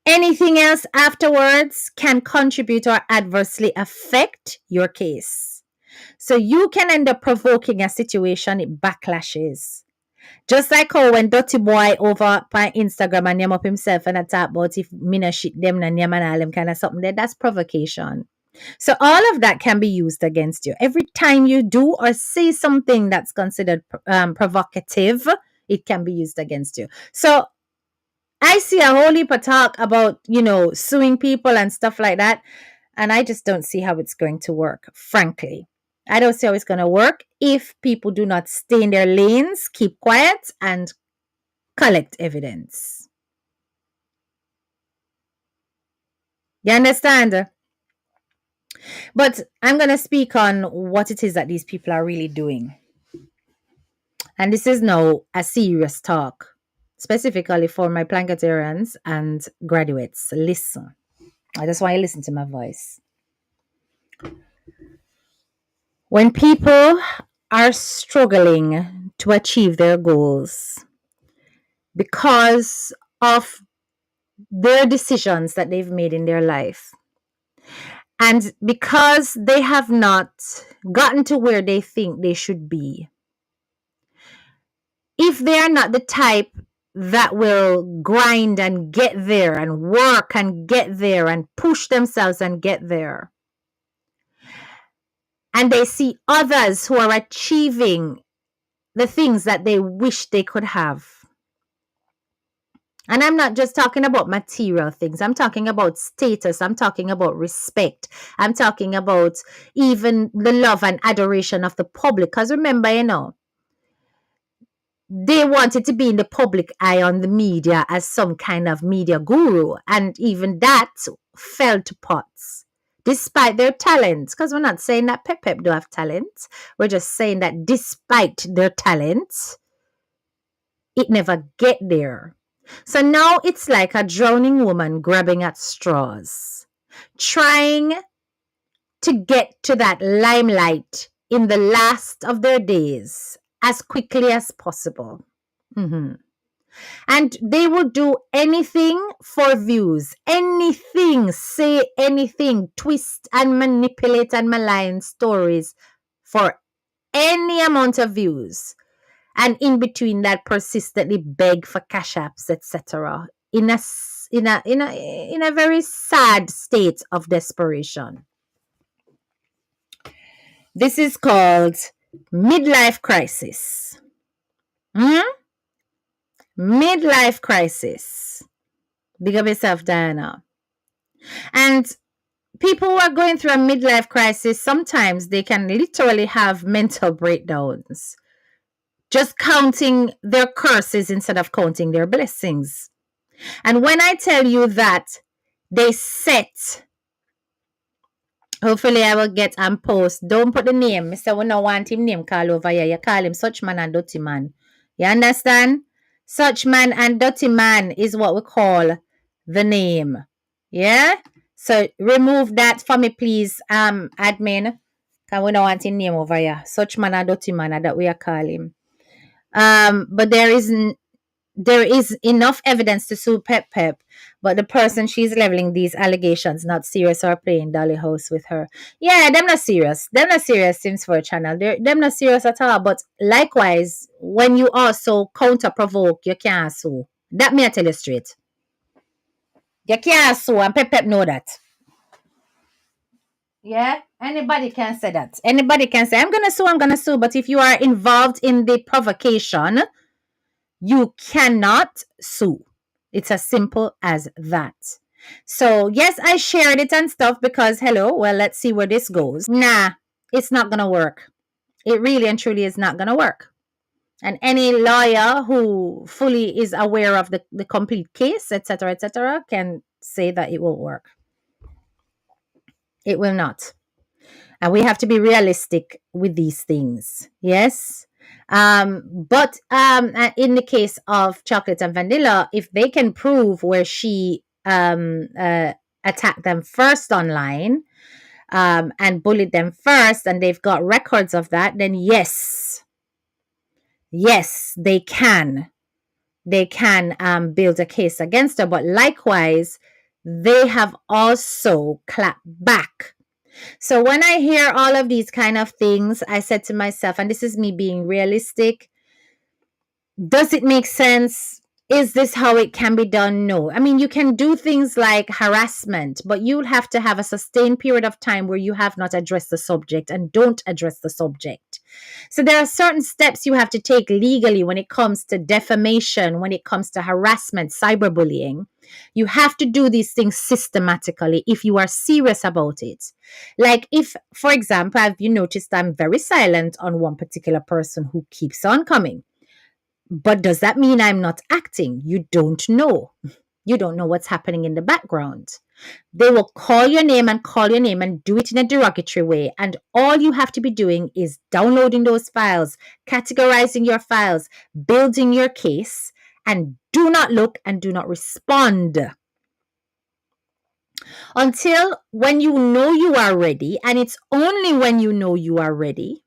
A: Anything else afterwards can contribute or adversely affect your case. So you can end up provoking a situation, it backlashes. Just like how when Dirty Boy over on Instagram and name up himself and I talk about if mina shit them and name and all them kind of something there, that's provocation. So all of that can be used against you. Every time you do or say something that's considered provocative, it can be used against you. So I see a whole heap of talk about, suing people and stuff like that. And I just don't see how it's going to work, frankly. I don't see how it's going to work if people do not stay in their lanes, keep quiet, and collect evidence. You understand? But I'm going to speak on what it is that these people are really doing. And this is now a serious talk, specifically for my Planketarians and graduates. Listen. I just want you to listen to my voice. When people are struggling to achieve their goals because of their decisions that they've made in their life, and because they have not gotten to where they think they should be, if they are not the type that will grind and get there and work and get there and push themselves and get there, and they see others who are achieving the things that they wish they could have. And I'm not just talking about material things. I'm talking about status. I'm talking about respect. I'm talking about even the love and adoration of the public. Because remember, they wanted to be in the public eye on the media as some kind of media guru. And even that fell to pots. Despite their talents, because we're not saying that Pep don't have talent. We're just saying that despite their talents, it never get there. So now it's like a drowning woman grabbing at straws, trying to get to that limelight in the last of their days as quickly as possible. And they will do anything for views, anything, say anything, twist and manipulate and malign stories for any amount of views. And in between that, persistently beg for cash apps, etc. In a very sad state of desperation. This is called midlife crisis. Midlife crisis. Big up yourself, Diana. And people who are going through a midlife crisis, sometimes they can literally have mental breakdowns, just counting their curses instead of counting their blessings. And when I tell you that they set, hopefully I will get and post. Don't put the name. Mr. We don't want him name call over here. You call him such man and dirty man. You understand? Such man and dirty man is what we call the name. Yeah? So remove that for me, please, admin. Because we don't want him name over here. Such man and dirty man that we are calling him. But there is enough evidence to sue Pep, but the person she's leveling these allegations not serious or playing dolly house with her. Yeah, them not serious. Them not serious Sims for a channel. Them not serious at all. But likewise, when you also counter provoke, you can't sue. That me I tell you straight. You can't sue, and Pep know that. Yeah, anybody can say that. Anybody can say, I'm gonna sue. But if you are involved in the provocation, you cannot sue. It's as simple as that. So, yes, I shared it and stuff because, hello, well, let's see where this goes. Nah, it's not going to work. It really and truly is not going to work. And any lawyer who fully is aware of the complete case, etc., can say that it will work. It will not. And we have to be realistic with these things. Yes. But in the case of Chocolate and Vanilla, if they can prove where she attacked them first online, and bullied them first, and they've got records of that, then yes, they can. They can build a case against her. But likewise, they have also clapped back. So when I hear all of these kind of things, I said to myself, and this is me being realistic, does it make sense? Is this how it can be done? No. I mean, you can do things like harassment, but you'll have to have a sustained period of time where you have not addressed the subject and don't address the subject. So there are certain steps you have to take legally when it comes to defamation, when it comes to harassment, cyberbullying. You have to do these things systematically if you are serious about it. Like if, for example, have you noticed I'm very silent on one particular person who keeps on coming? But does that mean I'm not acting? You don't know. You don't know what's happening in the background. They will call your name and do it in a derogatory way. And all you have to be doing is downloading those files, categorizing your files, building your case, and do not look and do not respond until when you know you are ready. And it's only when you know you are ready.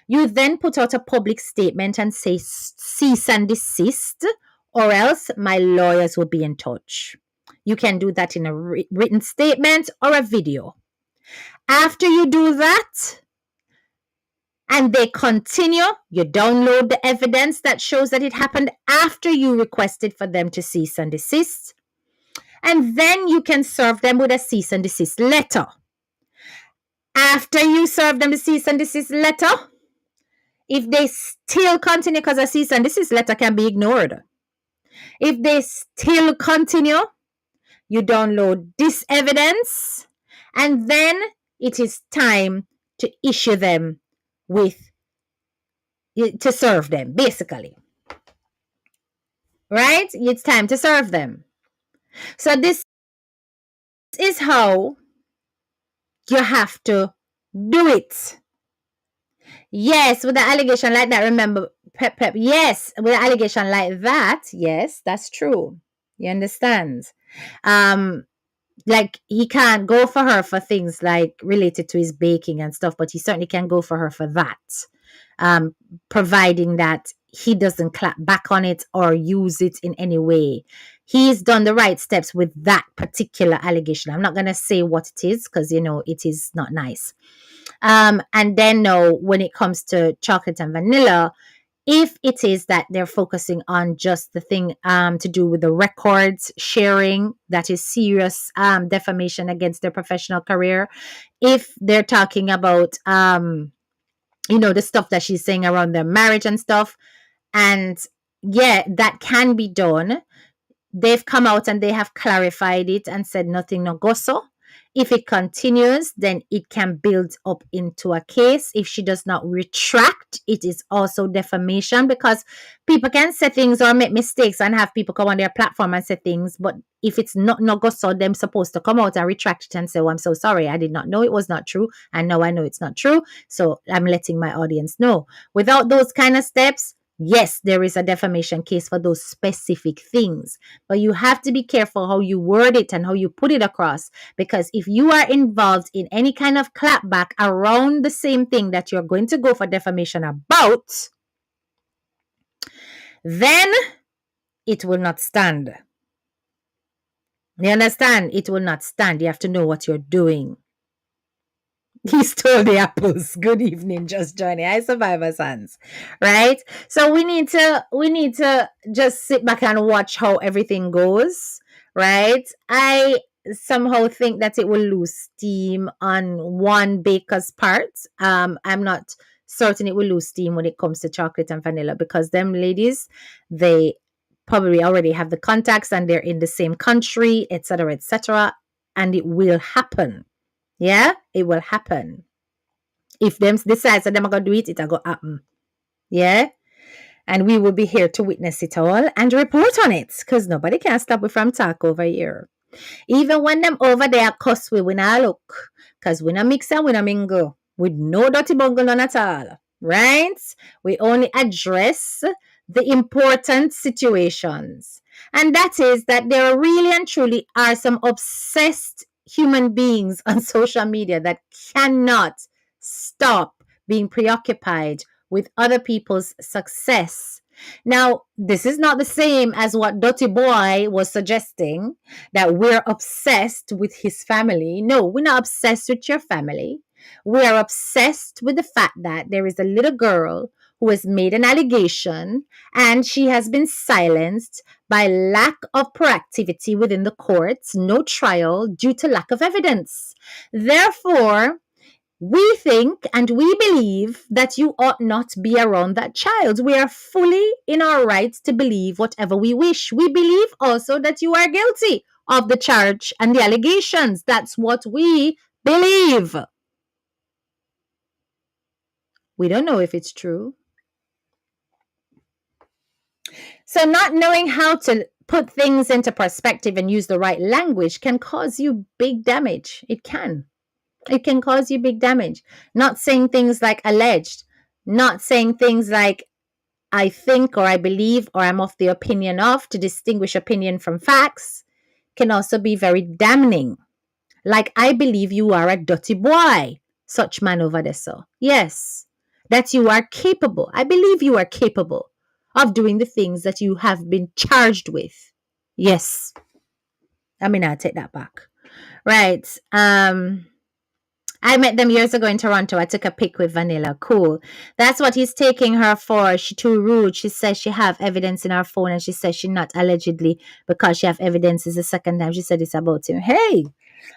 A: You then put out a public statement and say cease and desist, or else my lawyers will be in touch. You can do that in a written statement or a video. After you do that, and they continue, you download the evidence that shows that it happened after you requested for them to cease and desist. And then you can serve them with a cease and desist letter. After you serve them the cease and desist letter, if they still continue, because a cease and desist letter can be ignored. If they still continue, you download this evidence, and then it is time to issue them to serve them, basically. Right? It's time to serve them. So this is how you have to do it. Yes, with the allegation like that, remember, Pep, yes, with the allegation like that, yes, that's true. You understand? Like he can't go for her for things like related to his baking and stuff, but he certainly can go for her for that. Providing that he doesn't clap back on it or use it in any way. He's done the right steps with that particular allegation. I'm not going to say what it is because, it is not nice. And then no, when it comes to chocolate and vanilla, if it is that they're focusing on just the thing to do with the records sharing, that is serious defamation against their professional career. If they're talking about, the stuff that she's saying around their marriage and stuff, and yeah, that can be done. They've come out and they have clarified it and said nothing no go so. If it continues, then it can build up into a case. If she does not retract, it is also defamation, because people can say things or make mistakes and have people come on their platform and say things. But if it's not no go so, they're supposed to come out and retract it and say, oh, I'm so sorry. I did not know it was not true. And now I know it's not true. So I'm letting my audience know. Without those kind of steps, yes, there is a defamation case for those specific things, but you have to be careful how you word it and how you put it across, because if you are involved in any kind of clapback around the same thing that you're going to go for defamation about, then it will not stand. You understand? It will not stand. You have to know what you're doing. He stole the apples. Good evening, just joining. I Survivor Sons, right? So we need to just sit back and watch how everything goes, right? I somehow think that it will lose steam on one baker's part. I'm not certain it will lose steam when it comes to chocolate and vanilla, because them ladies, they probably already have the contacts and they're in the same country, etc., and it will happen. Yeah, it will happen. If them decides that them are gonna do it, it'll go happen. Yeah. And we will be here to witness it all and report on it, because nobody can stop it from talk over here. Even when them over there cuss we not look, because we not mix and we not mingle with no dirty bungle none at all. Right? We only address the important situations. And that is that there really and truly are some obsessed human beings on social media that cannot stop being preoccupied with other people's success. Now, this is not the same as what Dotty Boy was suggesting, that we're obsessed with his family. No, we're not obsessed with your family. We are obsessed with the fact that there is a little girl who has made an allegation and she has been silenced by lack of proactivity within the courts, no trial due to lack of evidence. Therefore, we think and we believe that you ought not be around that child. We are fully in our rights to believe whatever we wish. We believe also that you are guilty of the charge and the allegations. That's what we believe. We don't know if it's true. So, not knowing how to put things into perspective and use the right language can cause you big damage. It can. It can cause you big damage. Not saying things like alleged, not saying things like I think or I believe or I'm of the opinion of, to distinguish opinion from facts, can also be very damning. Like, I believe you are a dirty boy, such man over there. So, yes, that you are capable. I believe you are capable of doing the things that you have been charged with. Yes. I mean, I'll take that back. Right. I met them years ago in Toronto. I took a pic with Vanilla. Cool. That's what he's taking her for. She too rude. She says she have evidence in her phone and she says she not allegedly because she have evidence is the second time she said it's about him. Hey,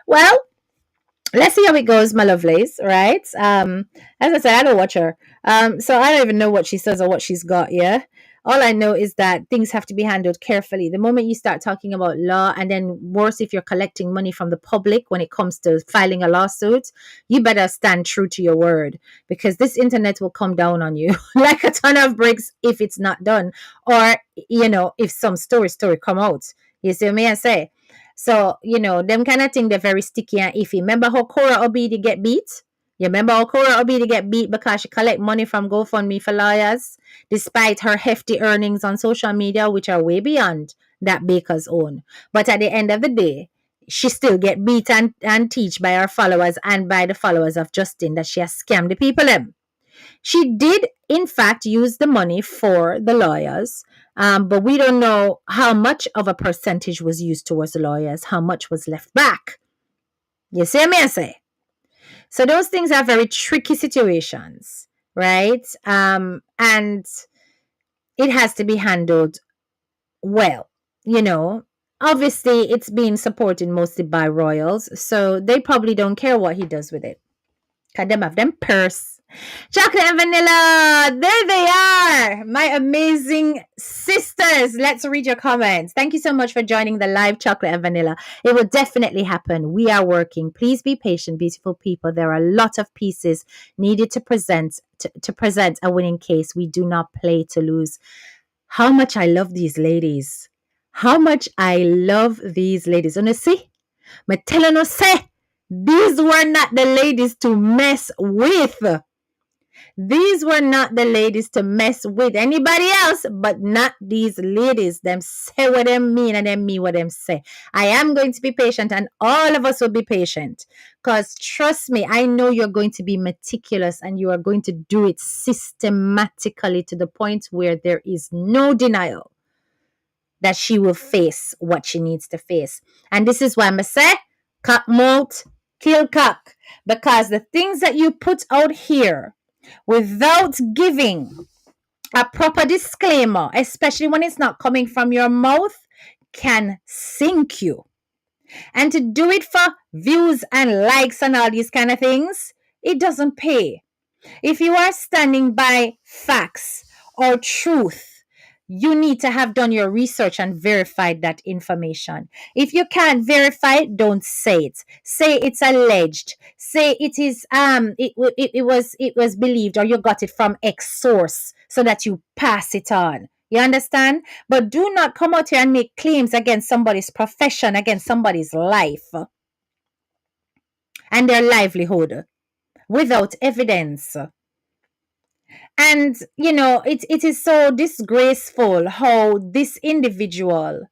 A: well, let's see how it goes, my lovelies, right? As I said, I don't watch her. So I don't even know what she says or what she's got, yeah. All I know is that things have to be handled carefully. The moment you start talking about law, and then worse if you're collecting money from the public when it comes to filing a lawsuit, you better stand true to your word, because this internet will come down on you like a ton of bricks if it's not done. Or, if some story come out. You see what I say? So, them kind of thing, they're very sticky and iffy. Remember how Cora Obidi get beat? You remember how Cora Obidi get beat because she collect money from GoFundMe for lawyers, despite her hefty earnings on social media, which are way beyond that baker's own. But at the end of the day, she still get beat and teach by her followers and by the followers of Justin that she has scammed the people them. She did, in fact, use the money for the lawyers, but we don't know how much of a percentage was used towards the lawyers, how much was left back. You see me, I say? So those things are very tricky situations, right? And it has to be handled well, Obviously, it's being supported mostly by royals, so they probably don't care what he does with it. Because them have them purse. Chocolate and vanilla. There they are. My amazing sisters. Let's read your comments. Thank you so much for joining the live chocolate and vanilla. It will definitely happen. We are working. Please be patient, beautiful people. There are a lot of pieces needed to present a winning case. We do not play to lose. How much I love these ladies. How much I love these ladies. And you see, me telling you, say, these were not the ladies to mess with. These were not the ladies to mess with. Anybody else, but not these ladies. Them say what them mean and them mean what them say. I am going to be patient, and all of us will be patient. Because trust me, I know you're going to be meticulous and you are going to do it systematically to the point where there is no denial that she will face what she needs to face. And this is why I'm going to say, cock mouth, kill cock. Because the things that you put out here without giving a proper disclaimer, especially when it's not coming from your mouth, can sink you. And to do it for views and likes and all these kind of things, it doesn't pay. If you are standing by facts or truth, you need to have done your research and verified that information. If you can't verify it, don't say it. Say it's alleged. Say it is it was believed, or you got it from X source, so that you pass it on. You understand? But do not come out here and make claims against somebody's profession, against somebody's life and their livelihood without evidence. And, it is so disgraceful how this individual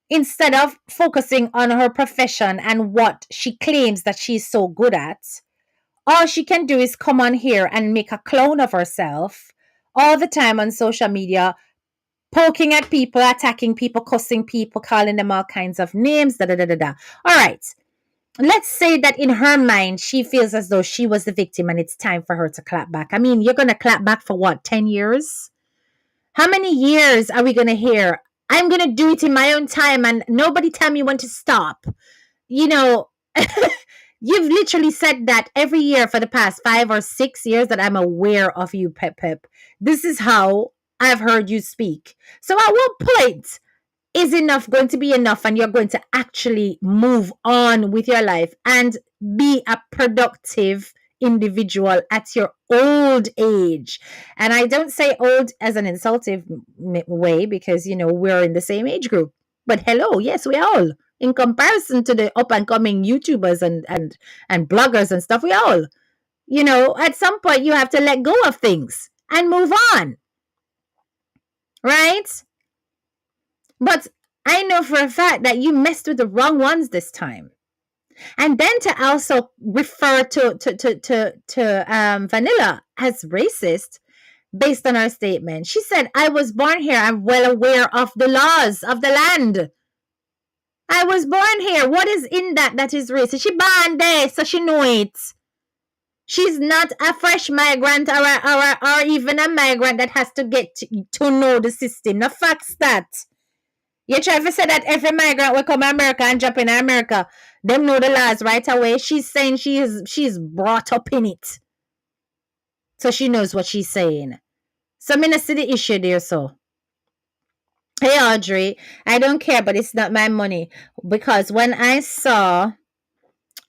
A: instead of focusing on her profession and what she claims that she's so good at. All she can do is come on here and make a clone of herself all the time on social media, poking at people, attacking people, cussing people, calling them all kinds of names, da da da da da. All right. Let's say that in her mind, she feels as though she was the victim and it's time for her to clap back. I mean, you're going to clap back for what, 10 years? How many years are we going to hear? I'm going to do it in my own time and nobody tell me when to stop. You know, you've literally said that every year for the past 5 or 6 years that I'm aware of you, Pep Pep. This is how I've heard you speak. So at what point is enough going to be enough and you're going to actually move on with your life and be a productive individual at your old age? And I don't say old as an insultive way because, you know, we're in the same age group. But hello, yes, we all. In comparison to the up and coming YouTubers and bloggers and stuff, we all, you know, at some point you have to let go of things and move on. Right? But I know for a fact that you messed with the wrong ones this time. And then to also refer to Vanilla as racist based on her statement. She said, I was born here. I'm well aware of the laws of the land. I was born here. What is in that is racist? She born there, so she know it. She's not a fresh migrant or even a migrant that has to get to know the system. No facts that. You try to say that every migrant will come to America and jump in America. Them know the laws right away. She's saying she's brought up in it. So she knows what she's saying. So I'm going to see the issue there, so. Hey, Audrey, I don't care, but it's not my money. Because when I saw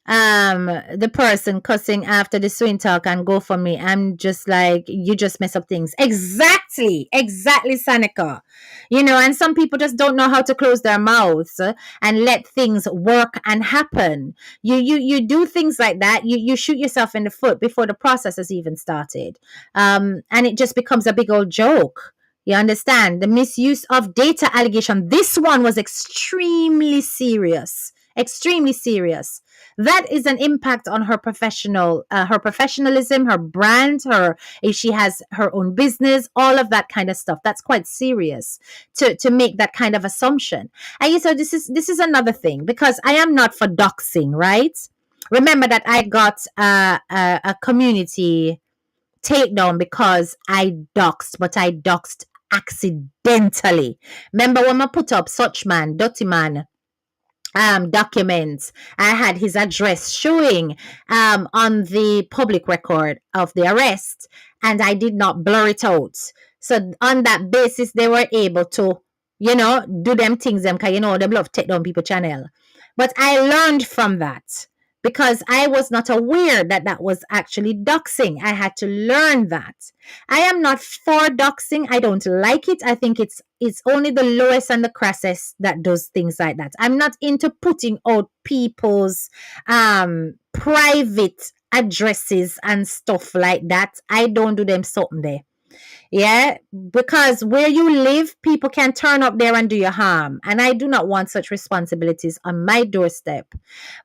A: the person cussing after the swing talk and go for me, I'm just like, you just mess up things. Exactly, Sanika. You know, and some people just don't know how to close their mouths and let things work and happen. You do things like that. You shoot yourself in the foot before the process has even started. And it just becomes a big old joke. You understand? The misuse of data allegation. This one was extremely serious. Extremely serious. That is an impact on her her professionalism, her brand, if she has her own business, all of that kind of stuff. That's quite serious to make that kind of assumption. And so this is another thing, because I am not for doxing, right? Remember that I got a community takedown because I doxed, but I doxed accidentally. Remember when I put up such man, dirty man, documents, I had his address showing on the public record of the arrest, and I did not blur it out. So on that basis, they were able to, you know, do them things, them, because, you know, they love take down people channel. But I learned from that, because I was not aware that that was actually doxing. I had to learn that. I am not for doxing. I don't like it. I think it's only the lowest and the crassest that does things like that. I'm not into putting out people's private addresses and stuff like that. I don't do them something there. Yeah, because where you live, people can turn up there and do you harm. And I do not want such responsibilities on my doorstep.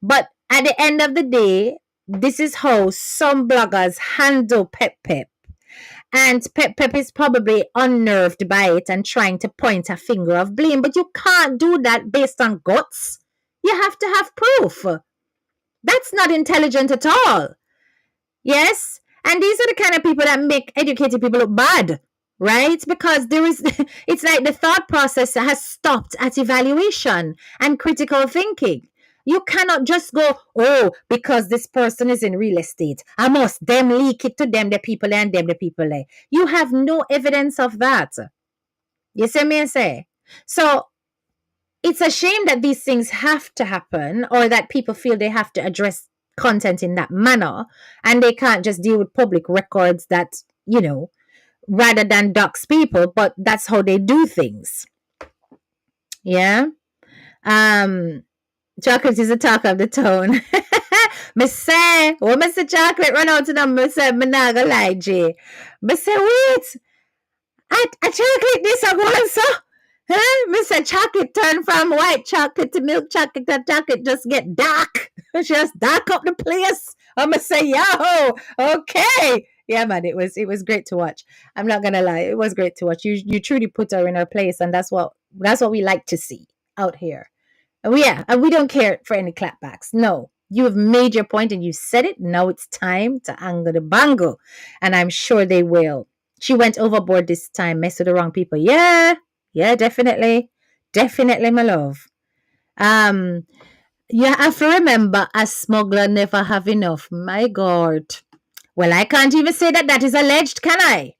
A: But at the end of the day, this is how some bloggers handle Pep Pep. And Pep Pep is probably unnerved by it and trying to point a finger of blame. But you can't do that based on guts. You have to have proof. That's not intelligent at all. Yes? And these are the kind of people that make educated people look bad, right? Because it's like the thought process has stopped at evaluation and critical thinking. You cannot just go, oh, because this person is in real estate, I must them leak it to them, the people, and them, the people. You have no evidence of that. You see me say? So it's a shame that these things have to happen, or that people feel they have to address content in that manner, and they can't just deal with public records that, you know, rather than dox people, but that's how they do things. Yeah. Chocolate is the talk of the town. Me say, when me say chocolate run out to them, me say, me not gonna lie, Jay. Me say, wait, a chocolate this a go on, so? Huh? Mr. Chocolate turned from white chocolate to milk chocolate. That chocolate just get dark. Just dark up the place. I'ma say, yo, okay. Yeah, man, it was great to watch. I'm not gonna lie, it was great to watch. You truly put her in her place, and that's what we like to see out here. And we don't care for any clapbacks. No, you have made your point and you said it. Now it's time to angle the bangle, and I'm sure they will. She went overboard this time, messed with the wrong people. Yeah, yeah, definitely, definitely, my love. Um, you have to remember, a smuggler never have enough. My God. Well, I can't even say that that is alleged, can I?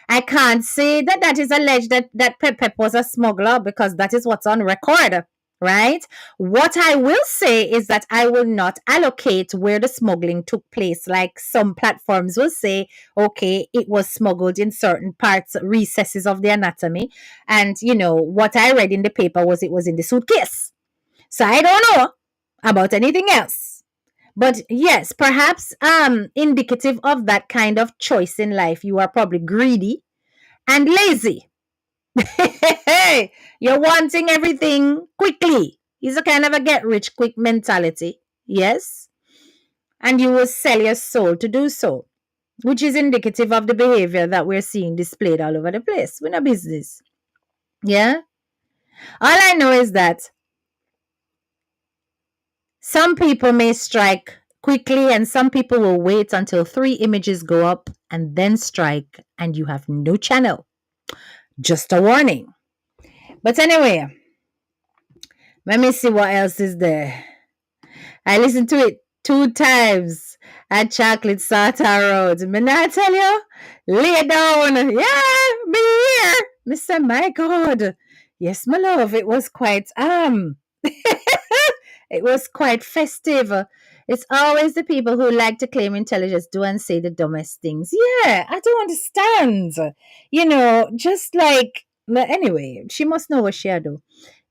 A: I can't say that that is alleged that Pep was a smuggler because that is what's on record, right? What I will say is that I will not allocate where the smuggling took place. Like some platforms will say, okay, it was smuggled in certain parts, recesses of the anatomy. And, what I read in the paper was it was in the suitcase. So I don't know about anything else. But yes, perhaps indicative of that kind of choice in life. You are probably greedy and lazy. Hey, you're wanting everything quickly. It's a kind of a get rich quick mentality. Yes. And you will sell your soul to do so, which is indicative of the behavior that we're seeing displayed all over the place. We're not business. Yeah. All I know is that some people may strike quickly and some people will wait until 3 images go up and then strike, and you have no channel. Just a warning. But anyway, let me see what else is there. I listened to it 2 times at Chocolate Sata Road. May I tell you? Lay down. Yeah, me here. Mr. My God. Yes, my love. It was quite it was quite festive. It's always the people who like to claim intelligence do and say the dumbest things. Yeah, I don't understand. Just like, but anyway, she must know what she do.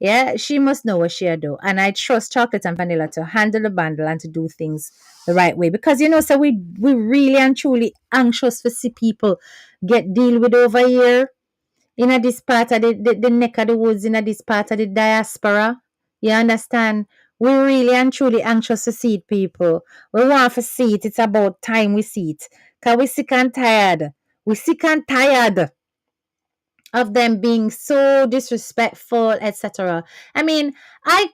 A: Yeah, she must know what she do. And I trust Chocolate and Vanilla to handle the bundle and to do things the right way. Because so we really and truly anxious to see people get deal with over here in a this part of the neck of the woods, in a this part of the diaspora. You understand? We're really and truly anxious to see it, people. We want to see it. It's about time we see it. Because we're sick and tired. We're sick and tired of them being so disrespectful, etc. I mean, I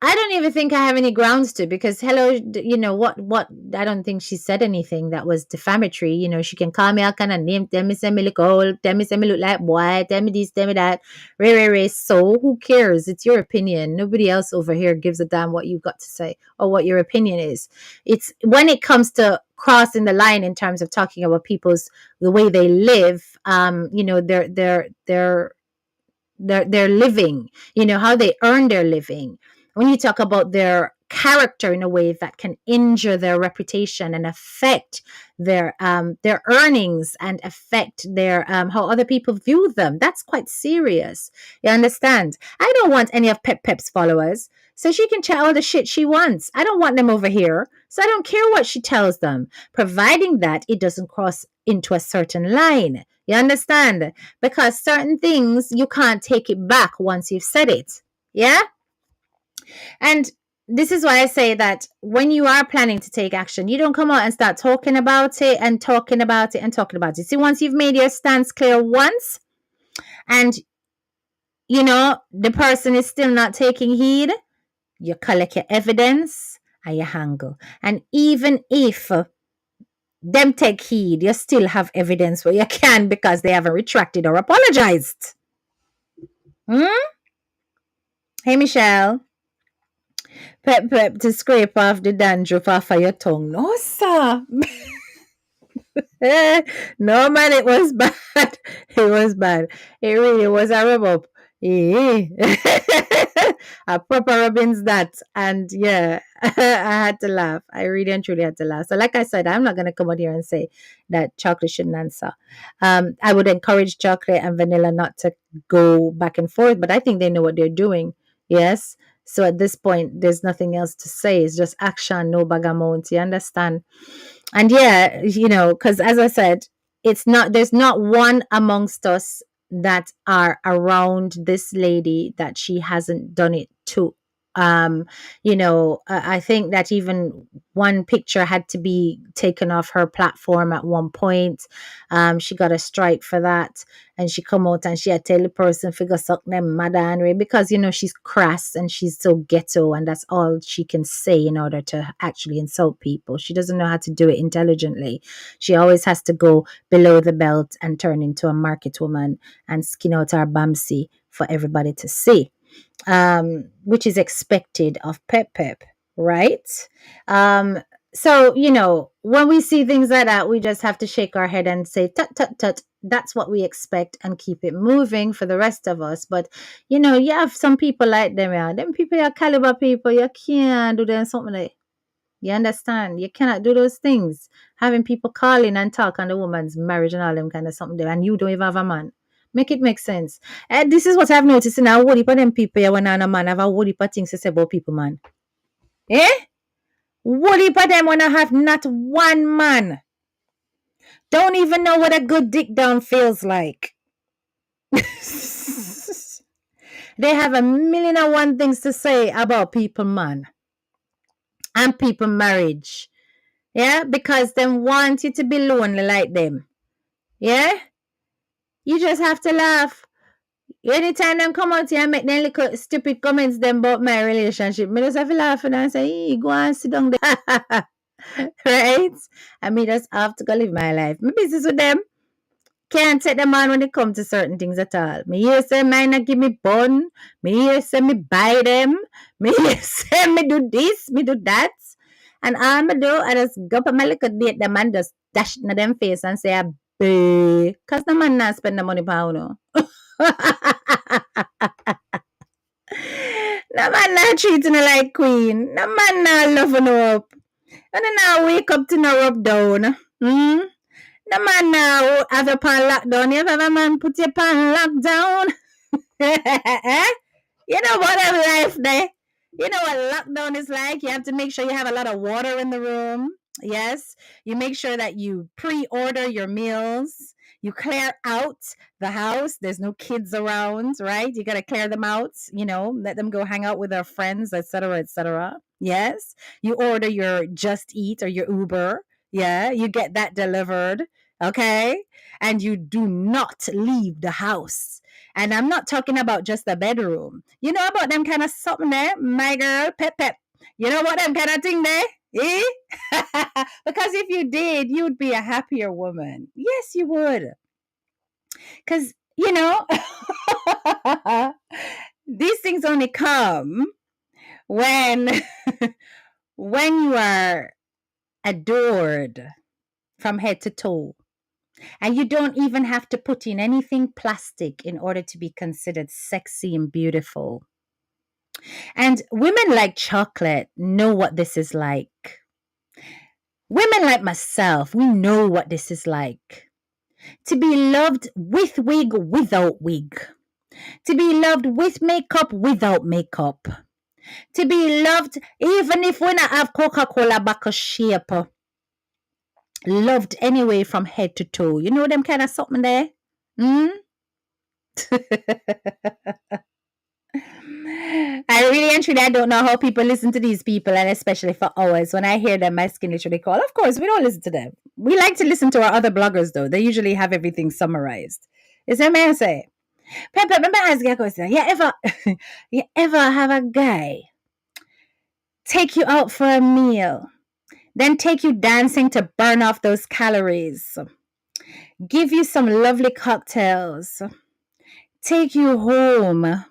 A: I don't even think I have any grounds to, because hello, what I don't think she said anything that was defamatory. She can call me all kind of name, tell me say me look old, tell me say me look like boy, tell me this, tell me that. Ray. So who cares? It's your opinion. Nobody else over here gives a damn what you've got to say or what your opinion is. It's when it comes to crossing the line in terms of talking about people's the way they live, their living, how they earn their living. When you talk about their character in a way that can injure their reputation and affect their earnings and affect their how other people view them, that's quite serious. You understand? I don't want any of Pep's followers, so she can chat all the shit she wants. I don't want them over here, so I don't care what she tells them, providing that it doesn't cross into a certain line. You understand? Because certain things you can't take it back once you've said it. Yeah? And this is why I say that when you are planning to take action, you don't come out and start talking about it and talking about it and talking about it. See, once you've made your stance clear once, and the person is still not taking heed, you collect your evidence and you handle. And even if them take heed, you still have evidence where you can, because they haven't retracted or apologized. Hmm? Hey, Michelle. Pep to scrape off the dandruff off of your tongue. No, sir. No, man, it was bad. It was bad. It really was a rub up. Eh. A proper rubbings that. And yeah, I had to laugh. I really and truly had to laugh. So, like I said, I'm not going to come out here and say that chocolate shouldn't answer. I would encourage chocolate and vanilla not to go back and forth, but I think they know what they're doing. Yes. So at this point, there's nothing else to say. It's just action, no bagamount. You understand? And yeah, because as I said, there's not one amongst us that are around this lady that she hasn't done it to. Um, I think that even one picture had to be taken off her platform at one point. She got a strike for that, and she come out and she had tell the person figure suck them mother anyway, because she's crass and she's so ghetto, and that's all she can say in order to actually insult people. She doesn't know how to do it intelligently. She always has to go below the belt and turn into a market woman and skin out our bamsi for everybody to see, which is expected of Pep Pep, right? Um, so, when we see things like that, we just have to shake our head and say, tut, tut, tut, that's what we expect, and keep it moving for the rest of us. But, you have some people like them, yeah. Them people are caliber people. You can't do them something like, you understand? You cannot do those things. Having people call in and talk on the woman's marriage and all them kind of something there, and you don't even have a man. Make it make sense. And this is what I've noticed in a whole heap of them people here when I'm a man have a whole heap of things to say about people, man. Eh? Whole heap of them when I have not one man. Don't even know what a good dick down feels like. They have a million and one things to say about people, man. And people marriage. Yeah? Because they want you to be lonely like them. Yeah? You just have to laugh. Anytime them come out here and make them little stupid comments them about my relationship, me just have to laugh and say, hey, go and sit down there. Right? I mean, just have to go live my life. My business with them. Can't take them on when it comes to certain things at all. Me hear say mine not give me bun. Me hear say me buy them. Me hear say me do this, me do that. And all me do, I just go up my little date them and just dash it in them face and say, because the man not spend the money for no. No man not treating her like queen. No man not loving her up. And then I wake up to no rub down. The man now have your pan lockdown. You have a man put your pan lockdown. You know what I'm life there. You know what lockdown is like. You have to make sure you have a lot of water in the room. Yes. You make sure that you pre-order your meals. You clear out the house. There's no kids around, right? You got to clear them out, let them go hang out with their friends, etc., etc. Yes. You order your Just Eat or your Uber. Yeah. You get that delivered. Okay. And you do not leave the house. And I'm not talking about just the bedroom. You know about them kind of something there, my girl, pep pep. You know about them kind of thing there? Eh? Because if you did, you'd be a happier woman. Yes, you would. Because, these things only come when when you are adored from head to toe. And you don't even have to put in anything plastic in order to be considered sexy and beautiful. And women like chocolate know what this is like. Women like myself, we know what this is like. To be loved with wig, without wig. To be loved with makeup, without makeup. To be loved even if we not have Coca-Cola back of shape. Loved anyway from head to toe. You know them kind of something there? I really and truly I don't know how people listen to these people, and especially for hours. When I hear them, my skin literally crawl. Of course, we don't listen to them. We like to listen to our other bloggers, though. They usually have everything summarized. Is that what I say? Pepe, let me ask you a question. You ever have a guy take you out for a meal, then take you dancing to burn off those calories, give you some lovely cocktails, take you home,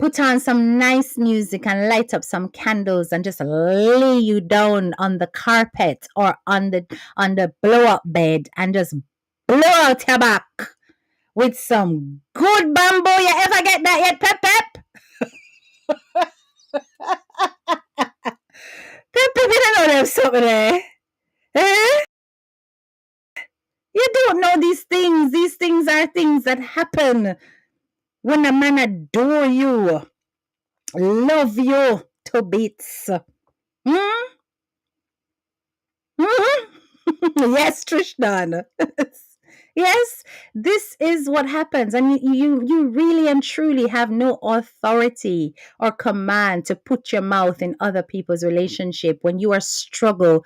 A: put on some nice music and light up some candles and just lay you down on the carpet or on the blow up bed and just blow out your back with some good bamboo? You ever get that yet, Pep Pep? Pep Pep, you don't know there's something there. Eh? You don't know these things. These things are things that happen when a man adore you, love you to bits. Yes, Trishnan. Yes, this is what happens, and you really and truly have no authority or command to put your mouth in other people's relationship when you are struggling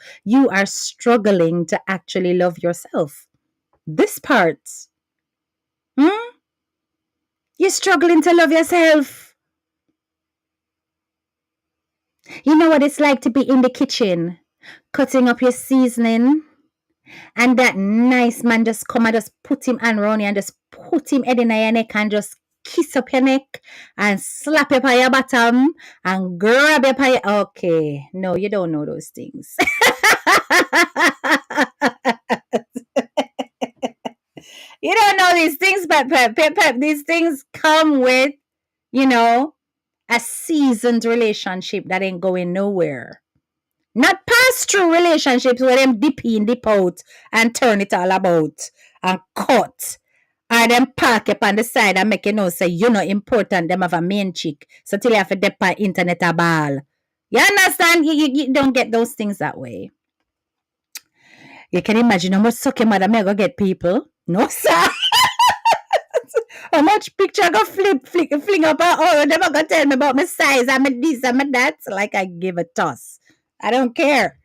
A: to actually love yourself. This part, hmm? You're struggling to love yourself. You know what it's like to be in the kitchen, cutting up your seasoning, and that nice man just come and just put him hand around you and just put him head in your neck and just kiss up your neck and slap you on your bottom and grab you on your... Okay, no, you don't know those things. You don't know these things, Pep. These things come with, you know, a seasoned relationship that ain't going nowhere. Not pass through relationships where them dip in, dip out, and turn it all about and cut. Or them park up on the side and make you know say you're not important, them have a main chick. So till you have to dip on internet a ball. You understand? You don't get those things that way. You can imagine how much suck your mother may go get people. No, sir. How much picture I go fling up? Oh, never gonna tell me about my size. I'm a this, I'm a that. Like I give a toss. I don't care.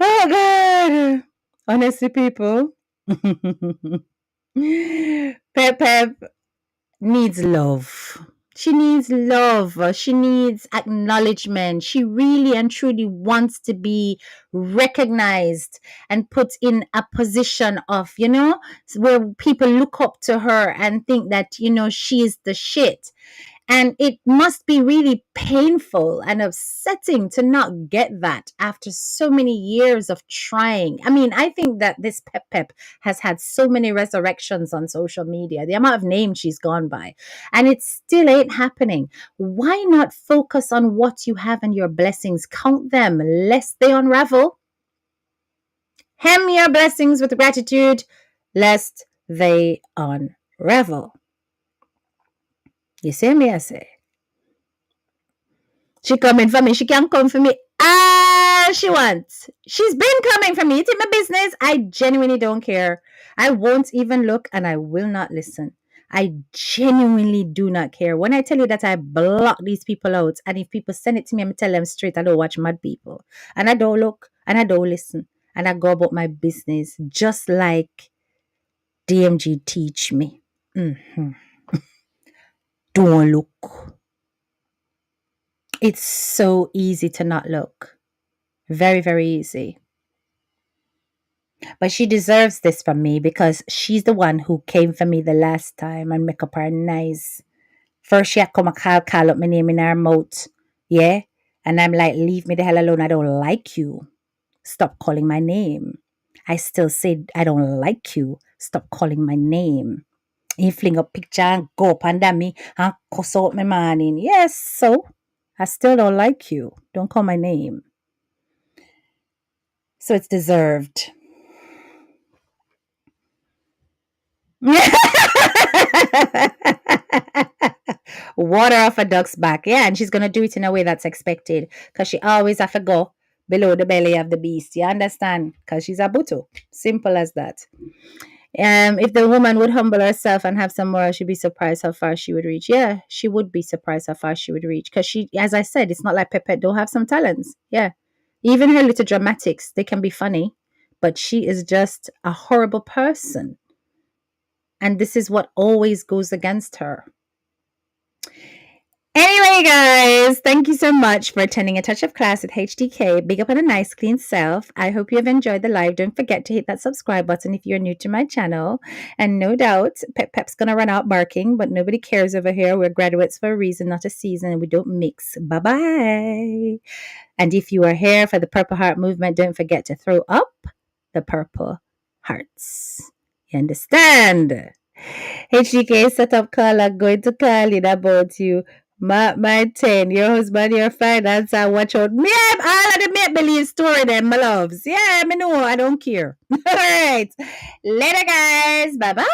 A: Oh God. Honestly, people. Pep needs love. She needs love. She needs acknowledgement. She really and truly wants to be recognized and put in a position of, where people look up to her and think that, she's the shit. And it must be really painful and upsetting to not get that after so many years of trying. I mean, I think that this Pep has had so many resurrections on social media, the amount of names she's gone by, and it still ain't happening. Why not focus on what you have and your blessings? Count them lest they unravel. Hem your blessings with gratitude lest they unravel. You see me, I say. She coming for me. She can come for me all she wants. She's been coming for me. It's in my business. I genuinely don't care. I won't even look and I will not listen. I genuinely do not care. When I tell you that I block these people out, and if people send it to me, I'm tell them straight, I don't watch mad people. And I don't look and I don't listen. And I go about my business just like DMG teach me. Don't look. It's so easy to not look. Very, very easy. But she deserves this from me because she's the one who came for me the last time and make up her nice. First, she had come and call up my name in her mouth. Yeah? And I'm like, leave me the hell alone. I don't like you. Stop calling my name. I still say, I don't like you. Stop calling my name. He fling up picture and go up under me and cuss out my morning. Yes, so I still don't like you. Don't call my name. So it's deserved. Water off a duck's back. Yeah, and she's going to do it in a way that's expected because she always have to go below the belly of the beast. You understand? Because she's a buto. Simple as that. If the woman would humble herself and have some more, she'd be surprised how far she would reach. Yeah, she would be surprised how far she would reach because she, as I said, it's not like Pepe don't have some talents. Yeah, even her little dramatics, they can be funny, but she is just a horrible person. And this is what always goes against her. Anyway, guys, thank you so much for attending A Touch of Class with HDK. Big up on a nice, clean self. I hope you have enjoyed the live. Don't forget to hit that subscribe button if you're new to my channel. And no doubt, Pep's going to run out barking, but nobody cares over here. We're graduates for a reason, not a season, and we don't mix. Bye-bye. And if you are here for the Purple Heart movement, don't forget to throw up the purple hearts. You understand? HDK setup call. I'm going to call in about you. My 10, your husband, your finance, and watch out. Me, all of the make-believe story, them, my loves. Yeah, me know, I don't care. All right. Later, guys. Bye-bye.